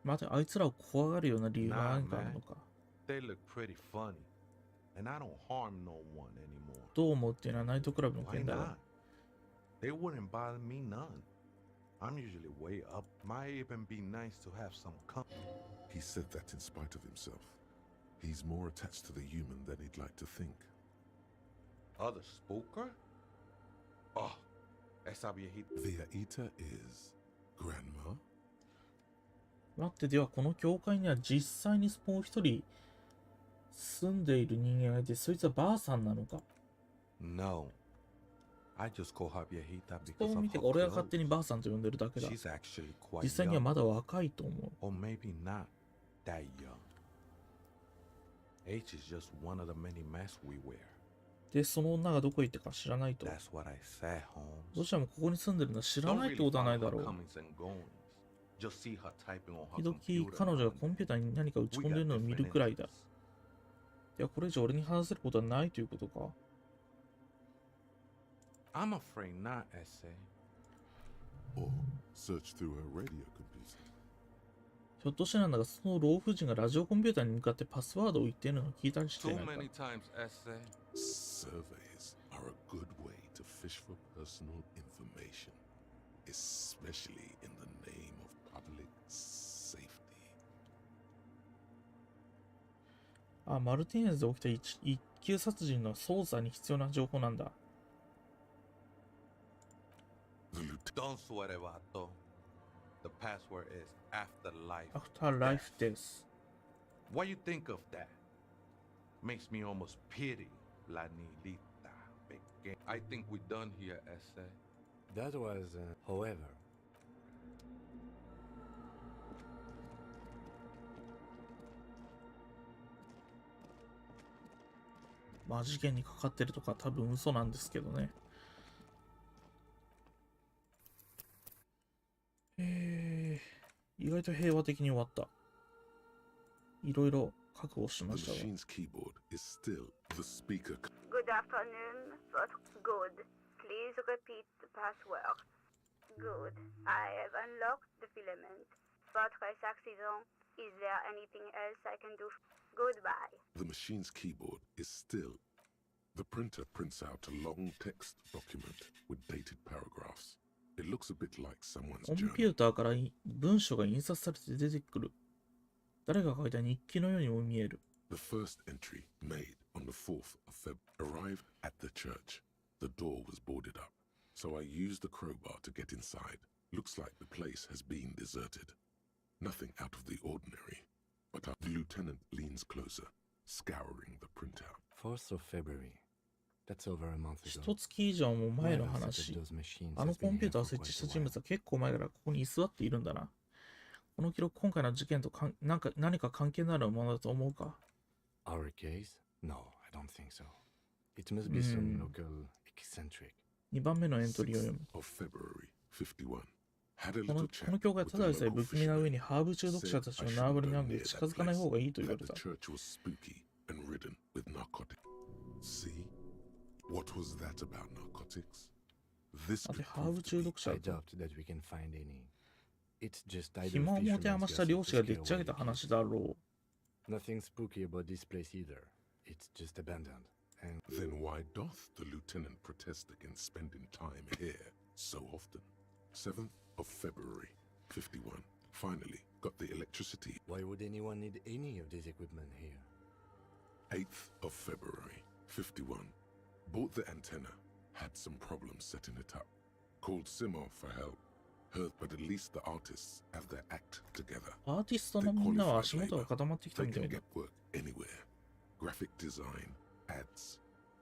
待て、あいつらを怖がるような理由が Nah, 何かあるの man. か。 They look pretty funny. And I don't harm no one anymore. どう思うっていうのはナイトクラブの Why 件だ not? が。 They wouldn't bother me none. I'm usually way up. Might even be nice to have some company. He said that in spite of himself. He's more attached to the human than he'd like to think. Other spooker? Oh, esa viejita. The Aita is Grandma? 待って、ではこの教会には実際にもう一人住んでいる人間がいて、そいつはばあさんなのか。 No. I just call her viejita そ because う of 見て her 俺が勝手 clothes. にばあさんと呼んでるだけだ。 She's actually quite 実際には young. まだ若いと思う。 Or maybe not that young. H is just one of the many masks we wear. で、その女がどこへ行ったか知らないと。 That's what I said, ど Holmes. うしてもここに住んでるのは知ら Don't ないって really ことはない follow だ her ろう。 comings and goings. Just see her typing on 時 her 々 computer. 彼女 now が and コンピューターに何か打ち then. 込んで We る got のを見 different るくらいだ。 interests. いや、これ以上俺に話せることはないということか。 I'm afraid not, essay. Or search through her radio computer. ひょっとしてなんだが、その老婦人がラジオコンピューターに向かってパスワードを言っているのを聞いたりしてい Too ないか。 many times, essay. Surveys are a good way to fish for personal information, especially in the name of public safety. あ、マルティネズで起きた一級殺人の捜査に必要な情報なんだ。 The lieutenant. Don't sweat it, vato. The password is afterlife. アフターライフです。 What you think of that? Makes me almost pity La Nilita. Pequeña. I think we're done here, essay. That was, however. まあ事件にかかってるとか多分嘘なんですけどね。意外と平和的に終わった。いろいろ覚悟し The ましたが。 machine's keyboard is still the speaker. Good afternoon. Good. Please repeat the password. Good. I have unlocked the filament. Votre accident. Is there anything else I can do? Goodbye. The machine's keyboard is still. The printer prints out a long text document with dated paragraphs. It looks a bit like someone's コン journal. ピューターから文章が印刷されて出てくる。誰が書いた日記のようにも見える。 The first entry, made on the 4th of Feb, arrived at the church. The door was boarded up, so I used the crowbar to get inside. Looks like the place has been deserted. Nothing out of the ordinary, but the lieutenant leans closer, scouring the printout. 4th of February. That's over a month ago. 一月以上も前の Whoever set 話 up。those machines あの has コ been ンピュ here ーターを for 設置 quite した a 人 while. 物は結構前からここに居座っているんだな。この記録、今回の事件と何か関係のあるものだと思うか？ Our case? No, I don't think so. It must be some local eccentric. 2番目のエントリーを読む。 of February 51. Had a こ little の chat 教会は with た the だでさえ local 不気味な上 fisherman. にハーブ中毒者たちの Said 縄張 I りに shouldn't あ go るの near で that 近づかない place, 方がいいと言わ that れ the た。 church was spooky and ridden with narcotics. See? What was that about narcotics? This さて、 could ハー prove ブ to 中 be 毒者 I と doubt that we can find any. It's just idle 暇を持て fishermen's 余した gossip 漁 to 師がでっ scare ち上げ away た the 話だろ Nothing spooky about this place either. It's just abandoned. And Then why doth the lieutenant protest against spending time here so often? 7th of February 51. Finally got the electricity. why would anyone need any of this equipment here? 8th of February 51. Bought the antenna. had some problems setting it up. Called Simo for help. Heard, but at least the artists have their act together. アーティストのみんなは足元が固まってきた They みた can いだ。 get work anywhere. Graphic design, ads.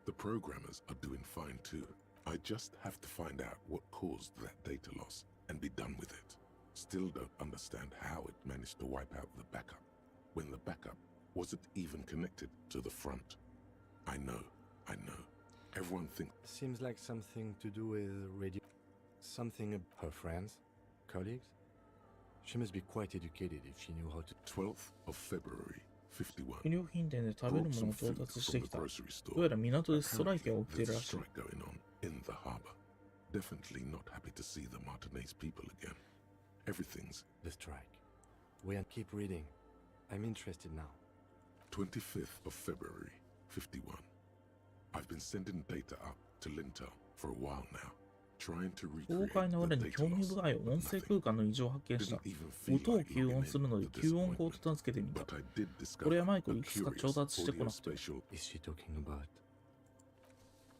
The programmers are doing fine too. I just have to find out what caused that data loss and be done with it. Still don't understand how it managed to wipe out the backup when the backup wasn't even connected to the front. I know. Everyone thinks Seems like something to do with radio. Something of her friends, colleagues. She must be quite educated if she knew how to. 12th of February, 51. 衣料品店で食べる Brought もの some を調 food 達し from て the きた。ど grocery うや store. ら港でストライキが起きてい There's る a らしい。 strike going on in the harbor. Definitely not happy to see the Martinez people again. Everything's The strike. Keep reading. I'm interested now. 25th of February, 51. I've been sending data up to Lintel for a while now, trying to 公 recreate 開の the 裏に data 興味 loss. 深い音声空間の異常を発見した。 Didn't even feel 音を like 吸 logging 音するの in で to 吸音 this 口と名付けてみた。 But I did これ discover はマイク a いくつか curious 調達してこなくて。 audiospatial. Is she talking about?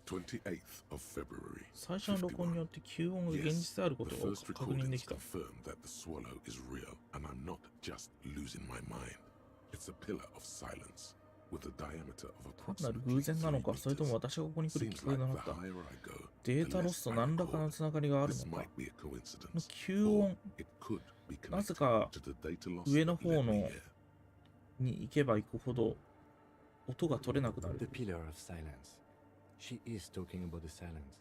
28th of February. 最初の録音によって吸音が現実であるこ The とを first 確認で recordings きた。 confirm that the swallow is real, and I'm not just losing my mind. It's a pillar of silence with a diameter of 単なる approximately 偶然なのか、 3それとも meters. 私がここに来るき Seems っかけ like とな the った。 higher I go, デ the ータロ less スと I 何らかの record. つながりがある This のか。 might be a この coincidence, 吸 or 音 it could be なぜ connected か to the data loss 上の that led 方 me の here. に行けば行くほど音が取れなくなる。 The pillar of silence. She is talking about the silence.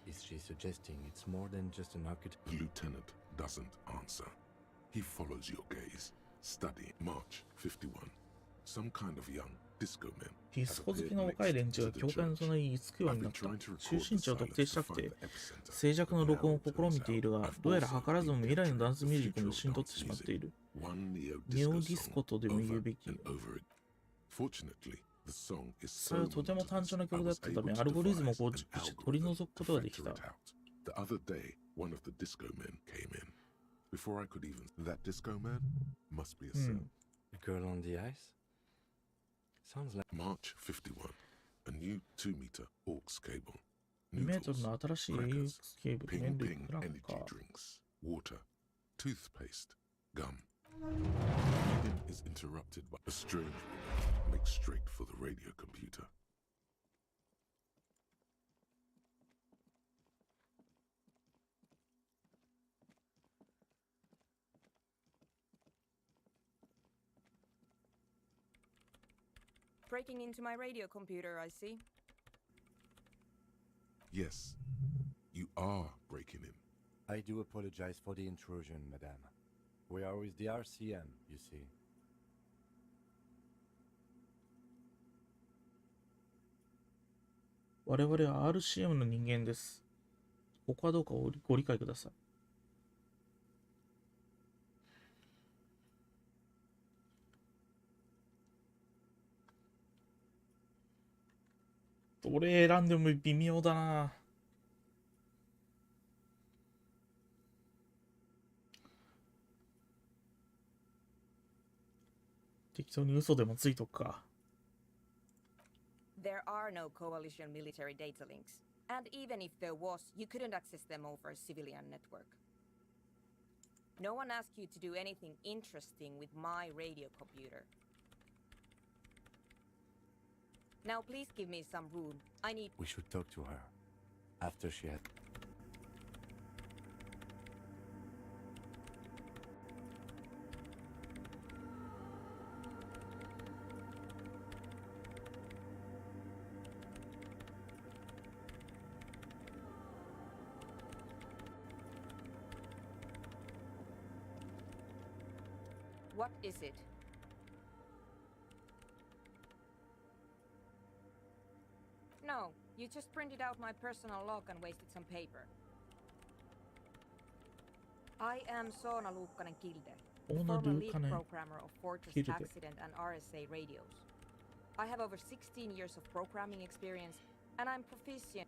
Is she suggesting it's more than just an architect? The lieutenant doesn't answer. He follows your gaze. Study March 51. Some kind of young disco men ディスコ好きの若い連中が教会の隣に居つくようになった。中心地を特定したくて静寂の録音を試みているが、どうやら図らずも未来のダンスミュージックも一緒に取ってしまっている。ネオディスコとでも言うべき。 Fortunately, the song is それはとても単純な曲だったため、アルゴリズムを構築して取り除くことができた。 The other day, one of the disco men came in. Before I could even... That disco man must be a cell. The girl on the ice? Sounds like March 51. A new 2-meter aux cable. 2メートルの新しい AUX ケーブル、 Ping 麺類、 ping クラッ energy カー。 drinks, water, toothpaste, gum. Is interrupted by a strange woman makes straight for the radio computer. Breaking into my radio computer, I see. Yes, you are breaking in. I do apologize for the intrusion, madame. We are with the RCM, you see. 我々は RCM の人間です。ここはどうかご理解ください。どれ選んでも微妙だな。適当に嘘でもついとくか。There are no coalition military data links. And even if there was, you couldn't access them over a civilian network. No one asked you to do anything interesting with my radio computer. Now please give me some room. I need... We should talk to her. After she had... What is it? No, you just printed out my personal log and wasted some paper. I am Soona Luukkanen-Kilde, former lead programmer of Fortress Accident and RSA radios. I have over 16 years of programming experience, and I'm proficient.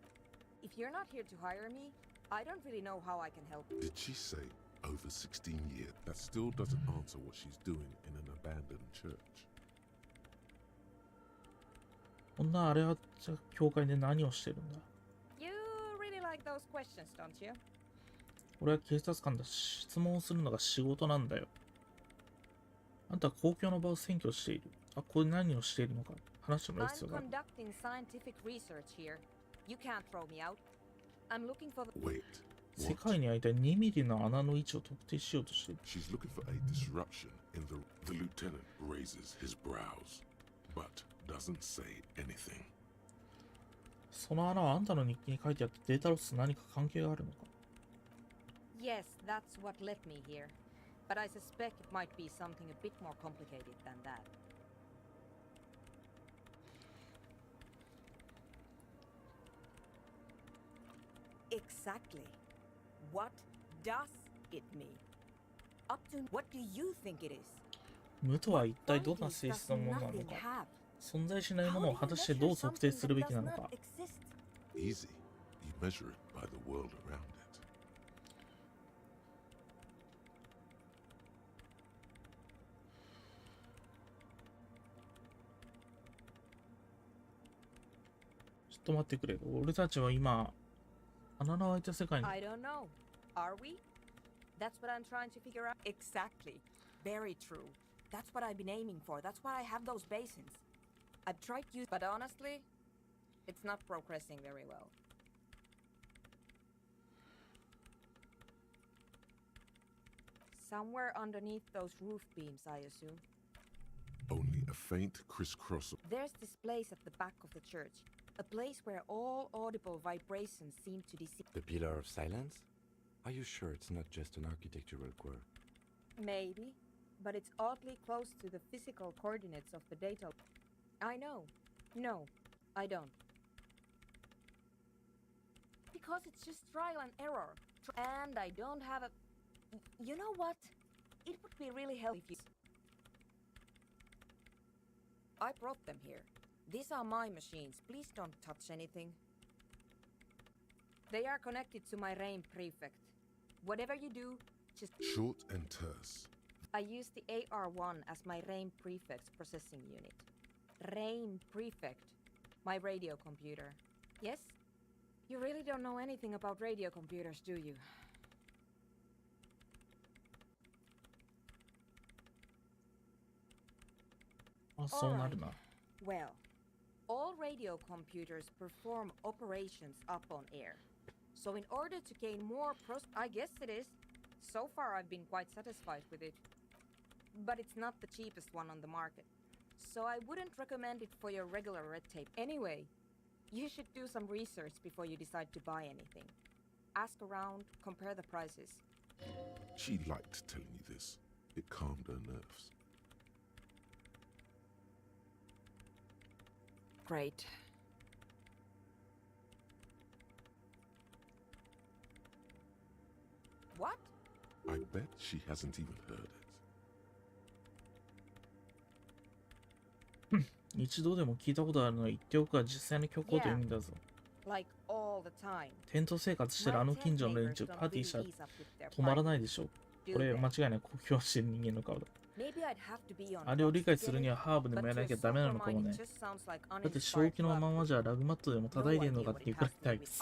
If you're not here to hire me, I don't really know how I can help. Did she say over 16 years? That still doesn't answer what she's doing in an abandoned church. こんなあれはじゃあ教会で何をしてるんだ。 You like those questions, don't you? 俺は警察官だし、質問をするのが仕事なんだよ。あんたは公共の場を占拠している。あ、これ何をしているのか話してもらう必要がある。I'm conducting scientific research here. You can't throw me out. I'm looking for the... Wait. 世界に開いた2ミリの穴の位置を特定しようとしている。She's looking for a disruption in the lieutenant raises his brows, but doesn't say anything. その穴はあんたの日記に書いてあってデータロスと何か関係があるのか？ Yes, that's what led me here. But I suspect it might be something a bit more complicated than that. Exactly. What does it mean? Up to what do you think it is? 無とは一体どんな性質のものなのか、存在しないものを果たしてどう測定するべきなのか。Easy. You measure it by the world around it. ちょっと待ってくれ。俺たちは今、穴の開いた世界に。I don't know. Are we? That's what I'm trying to figure out. Exactly. Very true. That's what I've been aiming for. That's why I have those basins. I've tried to use, but honestly, it's not progressing very well. Somewhere underneath those roof beams, I assume. Only a faint crisscross of... There's this place at the back of the church. A place where all audible vibrations seem to deceive. The Pillar of Silence? Are you sure it's not just an architectural quirk? Maybe, but it's oddly close to the physical coordinates of the data. I know. No, I don't. Because it's just trial and error. And I don't have a... You know what? It would be really helpful if you... I brought them here. These are my machines. Please don't touch anything. They are connected to my RAIN prefect. Whatever you do, just... Short and terse. I use the AR1 as my RAIN prefect's processing unit. RAIN prefect. My radio computer. Yes? You really don't know anything about radio computers, do you? Well, all radio computers perform operations up on air. So in order to gain more I guess it is. So far I've been quite satisfied with it. But it's not the cheapest one on the market. So I wouldn't recommend it for your regular red tape. Anyway, you should do some research before you decide to buy anything. Ask around, compare the prices. She liked telling you this. It calmed her nerves. Great. What? I bet she hasn't even heard it. 一度でも聞いたことあるのは言っておくが実際の虚構という意味だぞ。Like all the time. テント生活してるあの近所の連中パーティーしたら止まらないでしょう。これ間違いない酷評してる人間の顔だ。あれを理解するにはハーブでもやらなきゃダメなのかもね。だって正気のままじゃラグマットでも叩いてるのかっていうくらいタイプです。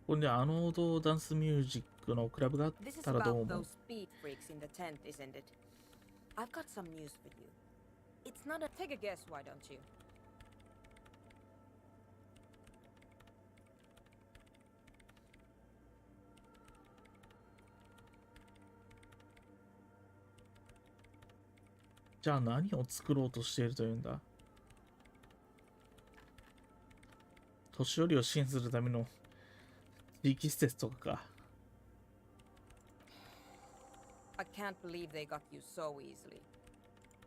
これであの音ダンスミュージックのクラブがあったらどう思う？ I've got some news for you. It's not a... Take a guess, why don't you?じゃあ何を作ろうとしているというんだ？年寄りを支援するための地域施設とかか。I can't believe they got you so easily.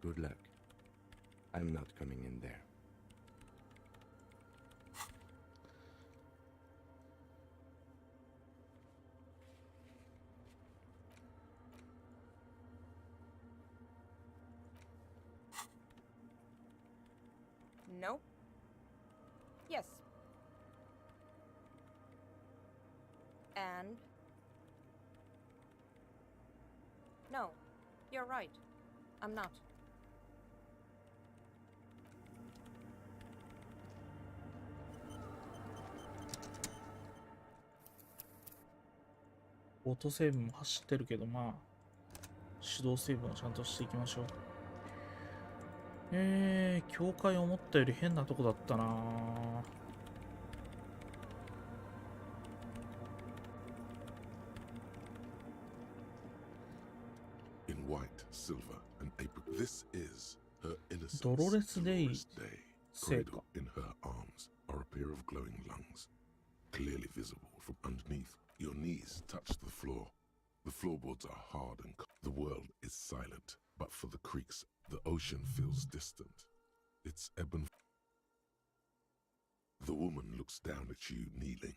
Good luck. I'm not coming in there. No? Yes. And? No, you're right. I'm not. オートセーブも走ってるけど、まあ手動セーブはちゃんとしていきましょう。教会思ったより変なとこだったな。In white, silver, and apricot. This is her innocence. Dolores Day. Cradled in her arms are a pair of glowing lungs, clearly visible from underneath. Your knees touch the floor. The floorboards are hard and the world is silent, but for the creaks, the ocean feels distant. It's ebb and The woman looks down at you kneeling.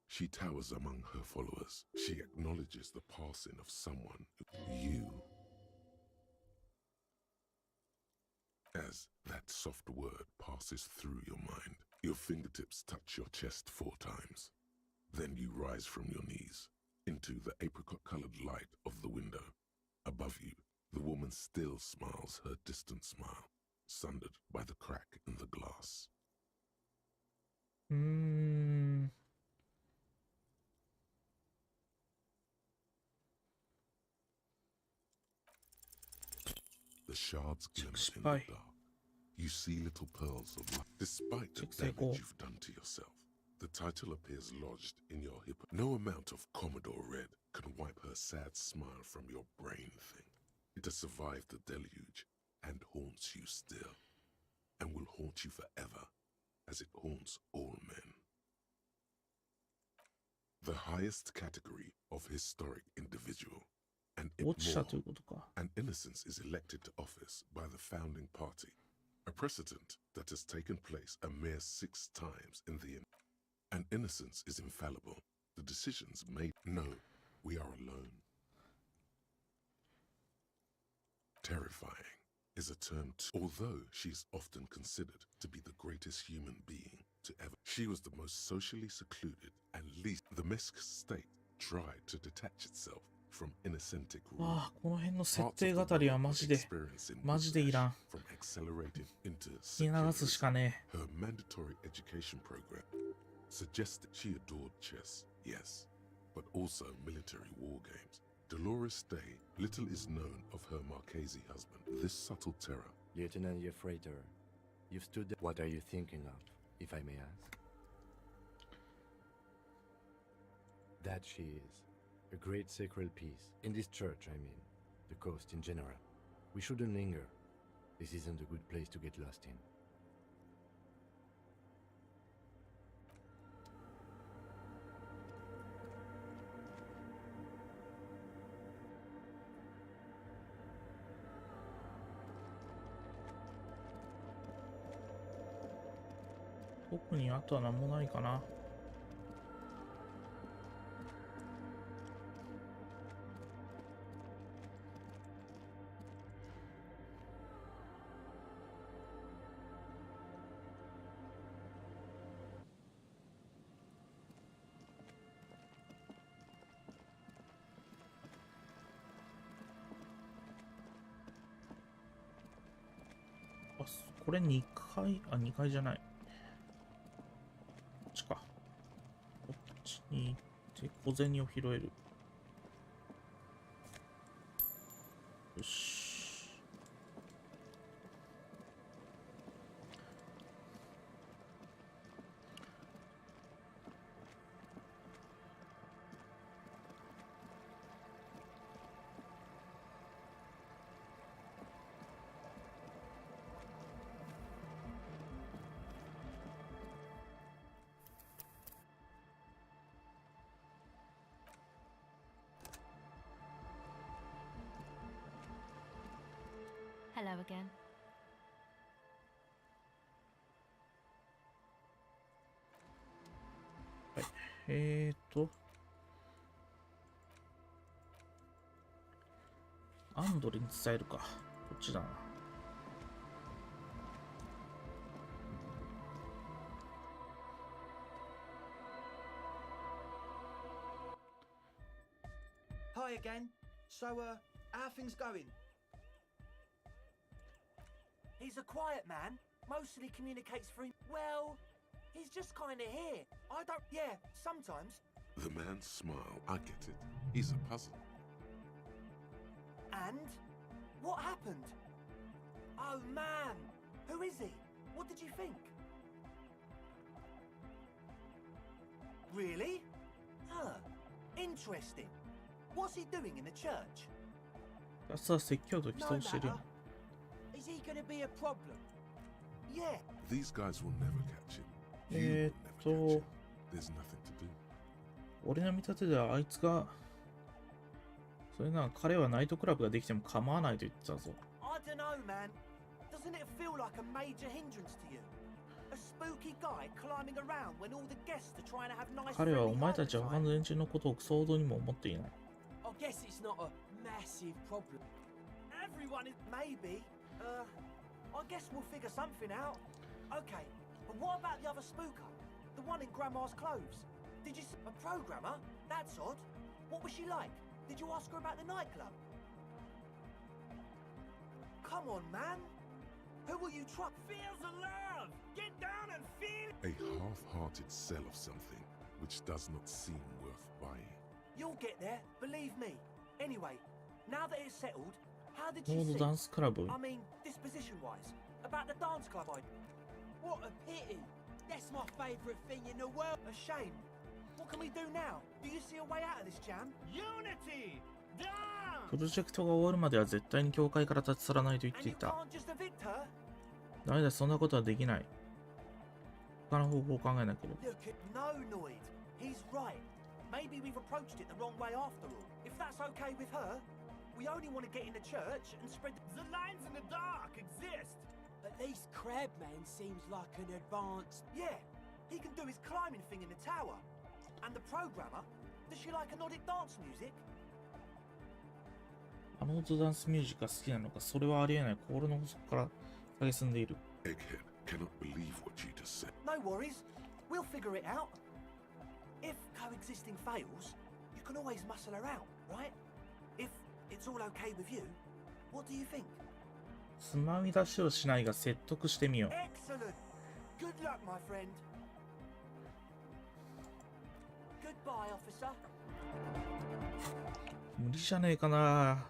She towers among her followers. She acknowledges the passing of someone. You. As that soft word passes through your mind, your fingertips touch your chest 4 times. Then you rise from your knees into the apricot-colored light of the window. Above you, the woman still smiles her distant smile, sundered by the crack in the glass. The shards glimmer in the dark. You see little pearls of light. Despite the damage you've done to yourself, the title appears lodged in your hip. No amount of Commodore Red can wipe her sad smile from your brain thing. It has survived the deluge and haunts you still, and will haunt you forever, as it haunts all men. The highest category of historic individual, and an innocence is elected to office by the founding party, a precedent that has taken place a mere 6 times in the An innocence is infallible. The decisions made. No, we are alone. Terrifying is a term although she's often considered to be the greatest human being to ever. She was the most socially secluded and least. The Mesk state tried to detach itself from innocentic rule. わあ、この辺の設定語りはマジでいらん。From accelerated into 聞き流すしかねえ。 Her mandatory education program suggested she adored chess, yes, but also military war games. Dolores Day, little is known of her Marchese husband. This subtle terror. Lieutenant Yefrater, you've stood there. What are you thinking of, if I may ask? That she is. A great sacred piece. In this church, I mean. The coast in general. We shouldn't linger. This isn't a good place to get lost in.「特にあとは何もないかな」あ、これ2階、あ、2階じゃない。こっちか。こっちに行って小銭を拾える。よし。Hello again. はい。アンドレに伝えるか。こっちだな。Hi again. So, how are things going? He's a quiet man. Mostly communicates through. Well, he's just kind of here. I don't. Yeah, sometimes. The man's smile, I get it. He's a puzzle. And? What happened? Oh man! Who is he? What did you think? Really? Huh. Interesting. What's he doing in the church? やつは説教と競うしてるよ。Is he gonna be a problem? Yeah. These guys will never catch him. You will never catch him. There's nothing to do. 俺の見立てではあいつが、それなら彼はナイトクラブができても構わないと言ってたぞ。I don't know, man. Doesn't it feel like a major hindrance to you? A spooky guy climbing around when all the guests are trying to have nice 彼はお前たちは他の連中のことを想像にも思っていない。I guess it's not a massive problem. Everyone is maybe. I guess we'll figure something out. Okay, but what about the other spooker? The one in Grandma's clothes? Did you see a programmer? That's odd. What was she like? Did you ask her about the nightclub? Come on, man. Who will you trust? Feel the love! Get down and feel A half-hearted sell of something which does not seem worth buying. You'll get there, believe me. Anyway, now that it's settled, how did モ you ード see? ダンスクラブ。 I mean, disposition-wise, about the dance club idea. What a pity. That's my favourite thing in the world. A shame. What can we do now? Do you see a way out of this jam? unity! Down! プロジェクトが終わるまでは絶対に教会から立ち去らないと言っ And てい you た。 can't just evict her? ダメだ、そんなことはできない。他の方法を考えなければ。 Look at no, Noid. He's right. Maybe we've approached it the wrong way after all. If that's okay with her, we only want to get in the church and spread The lines in the dark exist! At least Crabman seems like an advanced... Yeah, he can do his climbing thing in the tower. And the programmer, does she like Nordic dance music? あのダンスミュージックが好きなのか、それはありえない。心の底から蔑んでいる。Egghead cannot believe what you just said. No worries. We'll figure it out. If coexisting fails, you can always muscle her out, right? If it's all okay with you, what do you think? つまみ出しをしないが説得してみよう。Excellent. Good luck, my friend. Goodbye, officer. 無理じゃねえかな。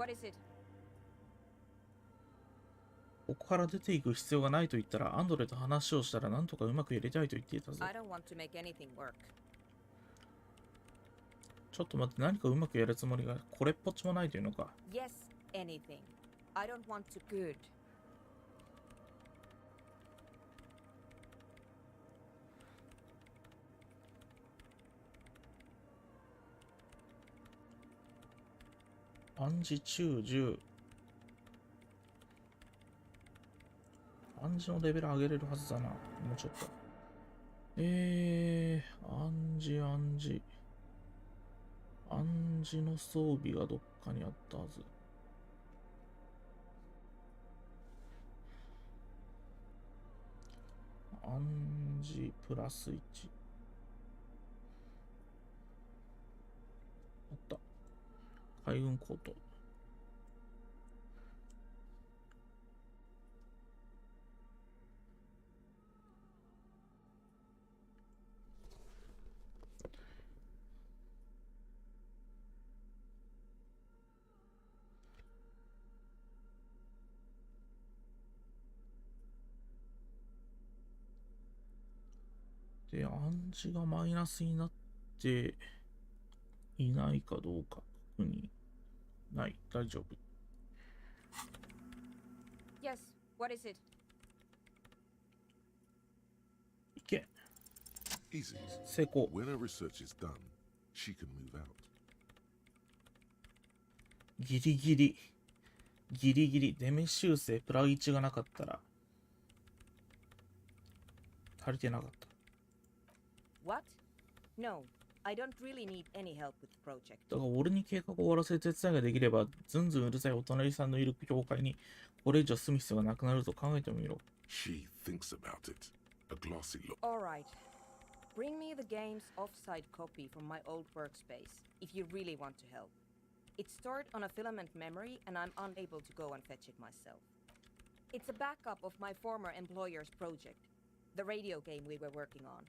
What is it? ここから出ていく必要がないと言ったら、アンドレと話をしたらなんとかうまくやりたいと言っていたぞ。I don't want to make anything work. ちょっと待って、何かうまくやるつもりがこれっぽっちもないというのか。Yes, anything. I don't want to. Good. 暗示中10。暗示のレベル上げれるはずだな。もうちょっと。暗示。暗示の装備がどっかにあったはず。暗示プラス1。あった。海軍コート。で、暗示がマイナスになっていないかどうか確認。ない、大丈夫。Yes, what is it? いけ。Easy. 成功。When her research is done, she can move out. ギリギリ。デメ修正プラ1がなかったら足りてなかった。What? No, I don't really need any help with the project. だから俺に計画を終わらせる手伝いができれば、ずんずんうるさいお隣さんのいる教会にこれ以上住む必要がなくなると考えてみろ。She thinks about it. A glossy look. All right. Bring me the game's offsite copy from my old workspace, if you really want to help. It's stored on a filament memory, and I'm unable to go and fetch it myself. It's a backup of my former employer's project, the radio game we were working on.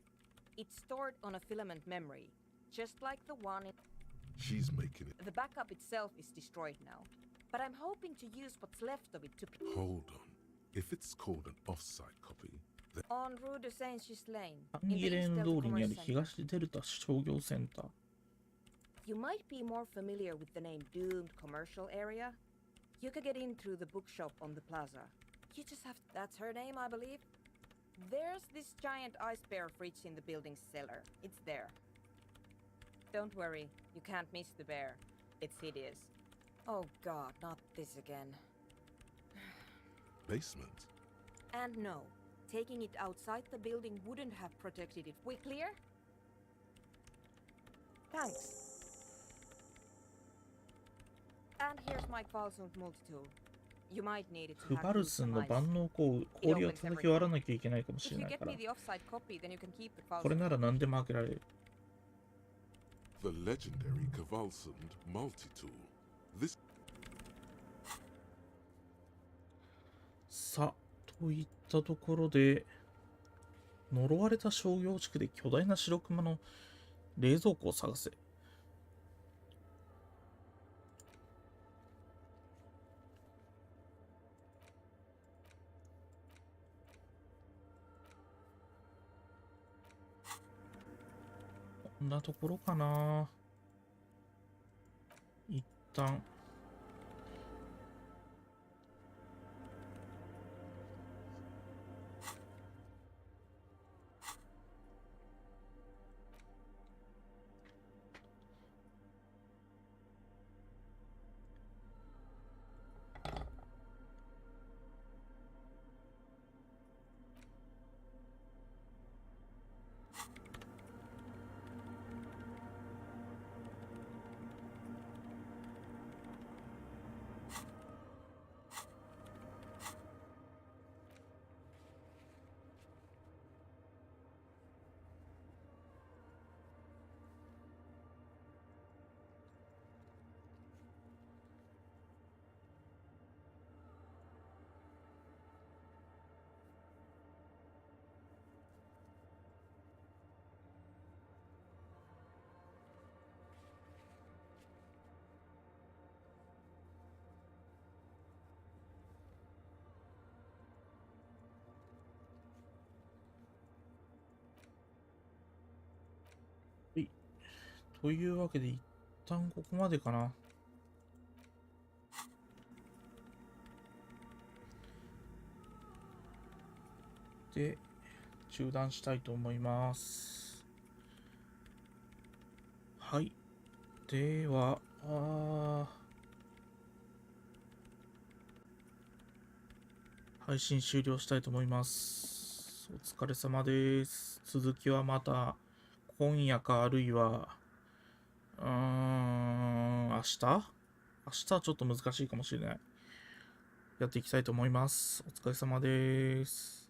It's stored on a filament memory, just like the one in... She's making it. The backup itself is destroyed now, but I'm hoping to use what's left of it to... Hold on. If it's called an offsite copy, then... On Rue de Saint-Ghislain, アンギレーヌ通りにある東デルタ商業センター。You might be more familiar with the name Doomed Commercial Area. You could get in through the bookshop on the plaza. You just have... That's her name, I believe. There's this giant ice bear fridge in the building's cellar. It's there. Don't worry, you can't miss the bear. It's hideous. Oh god, not this again. Basement? And no, taking it outside the building wouldn't have protected it. We clear? Thanks. And here's my Falsund multi-tool. You might need it to フ hack バル through スン some の ice. 万能氷を叩き割らなきゃいけないかもし If れ you ない get から me the offsite copy, then you can keep the これ Falsund. なら何でも開けられる。 The legendary Kvalsund multi-tool. This... さあ、といったところで呪われた商業地区で巨大な白熊の冷蔵庫を探せ。こんなところかな。一旦というわけで、一旦ここまでかな。で、中断したいと思います。はい。では、配信終了したいと思います。お疲れ様です。続きはまた今夜かあるいは、明日はちょっと難しいかもしれない。やっていきたいと思います。お疲れ様です。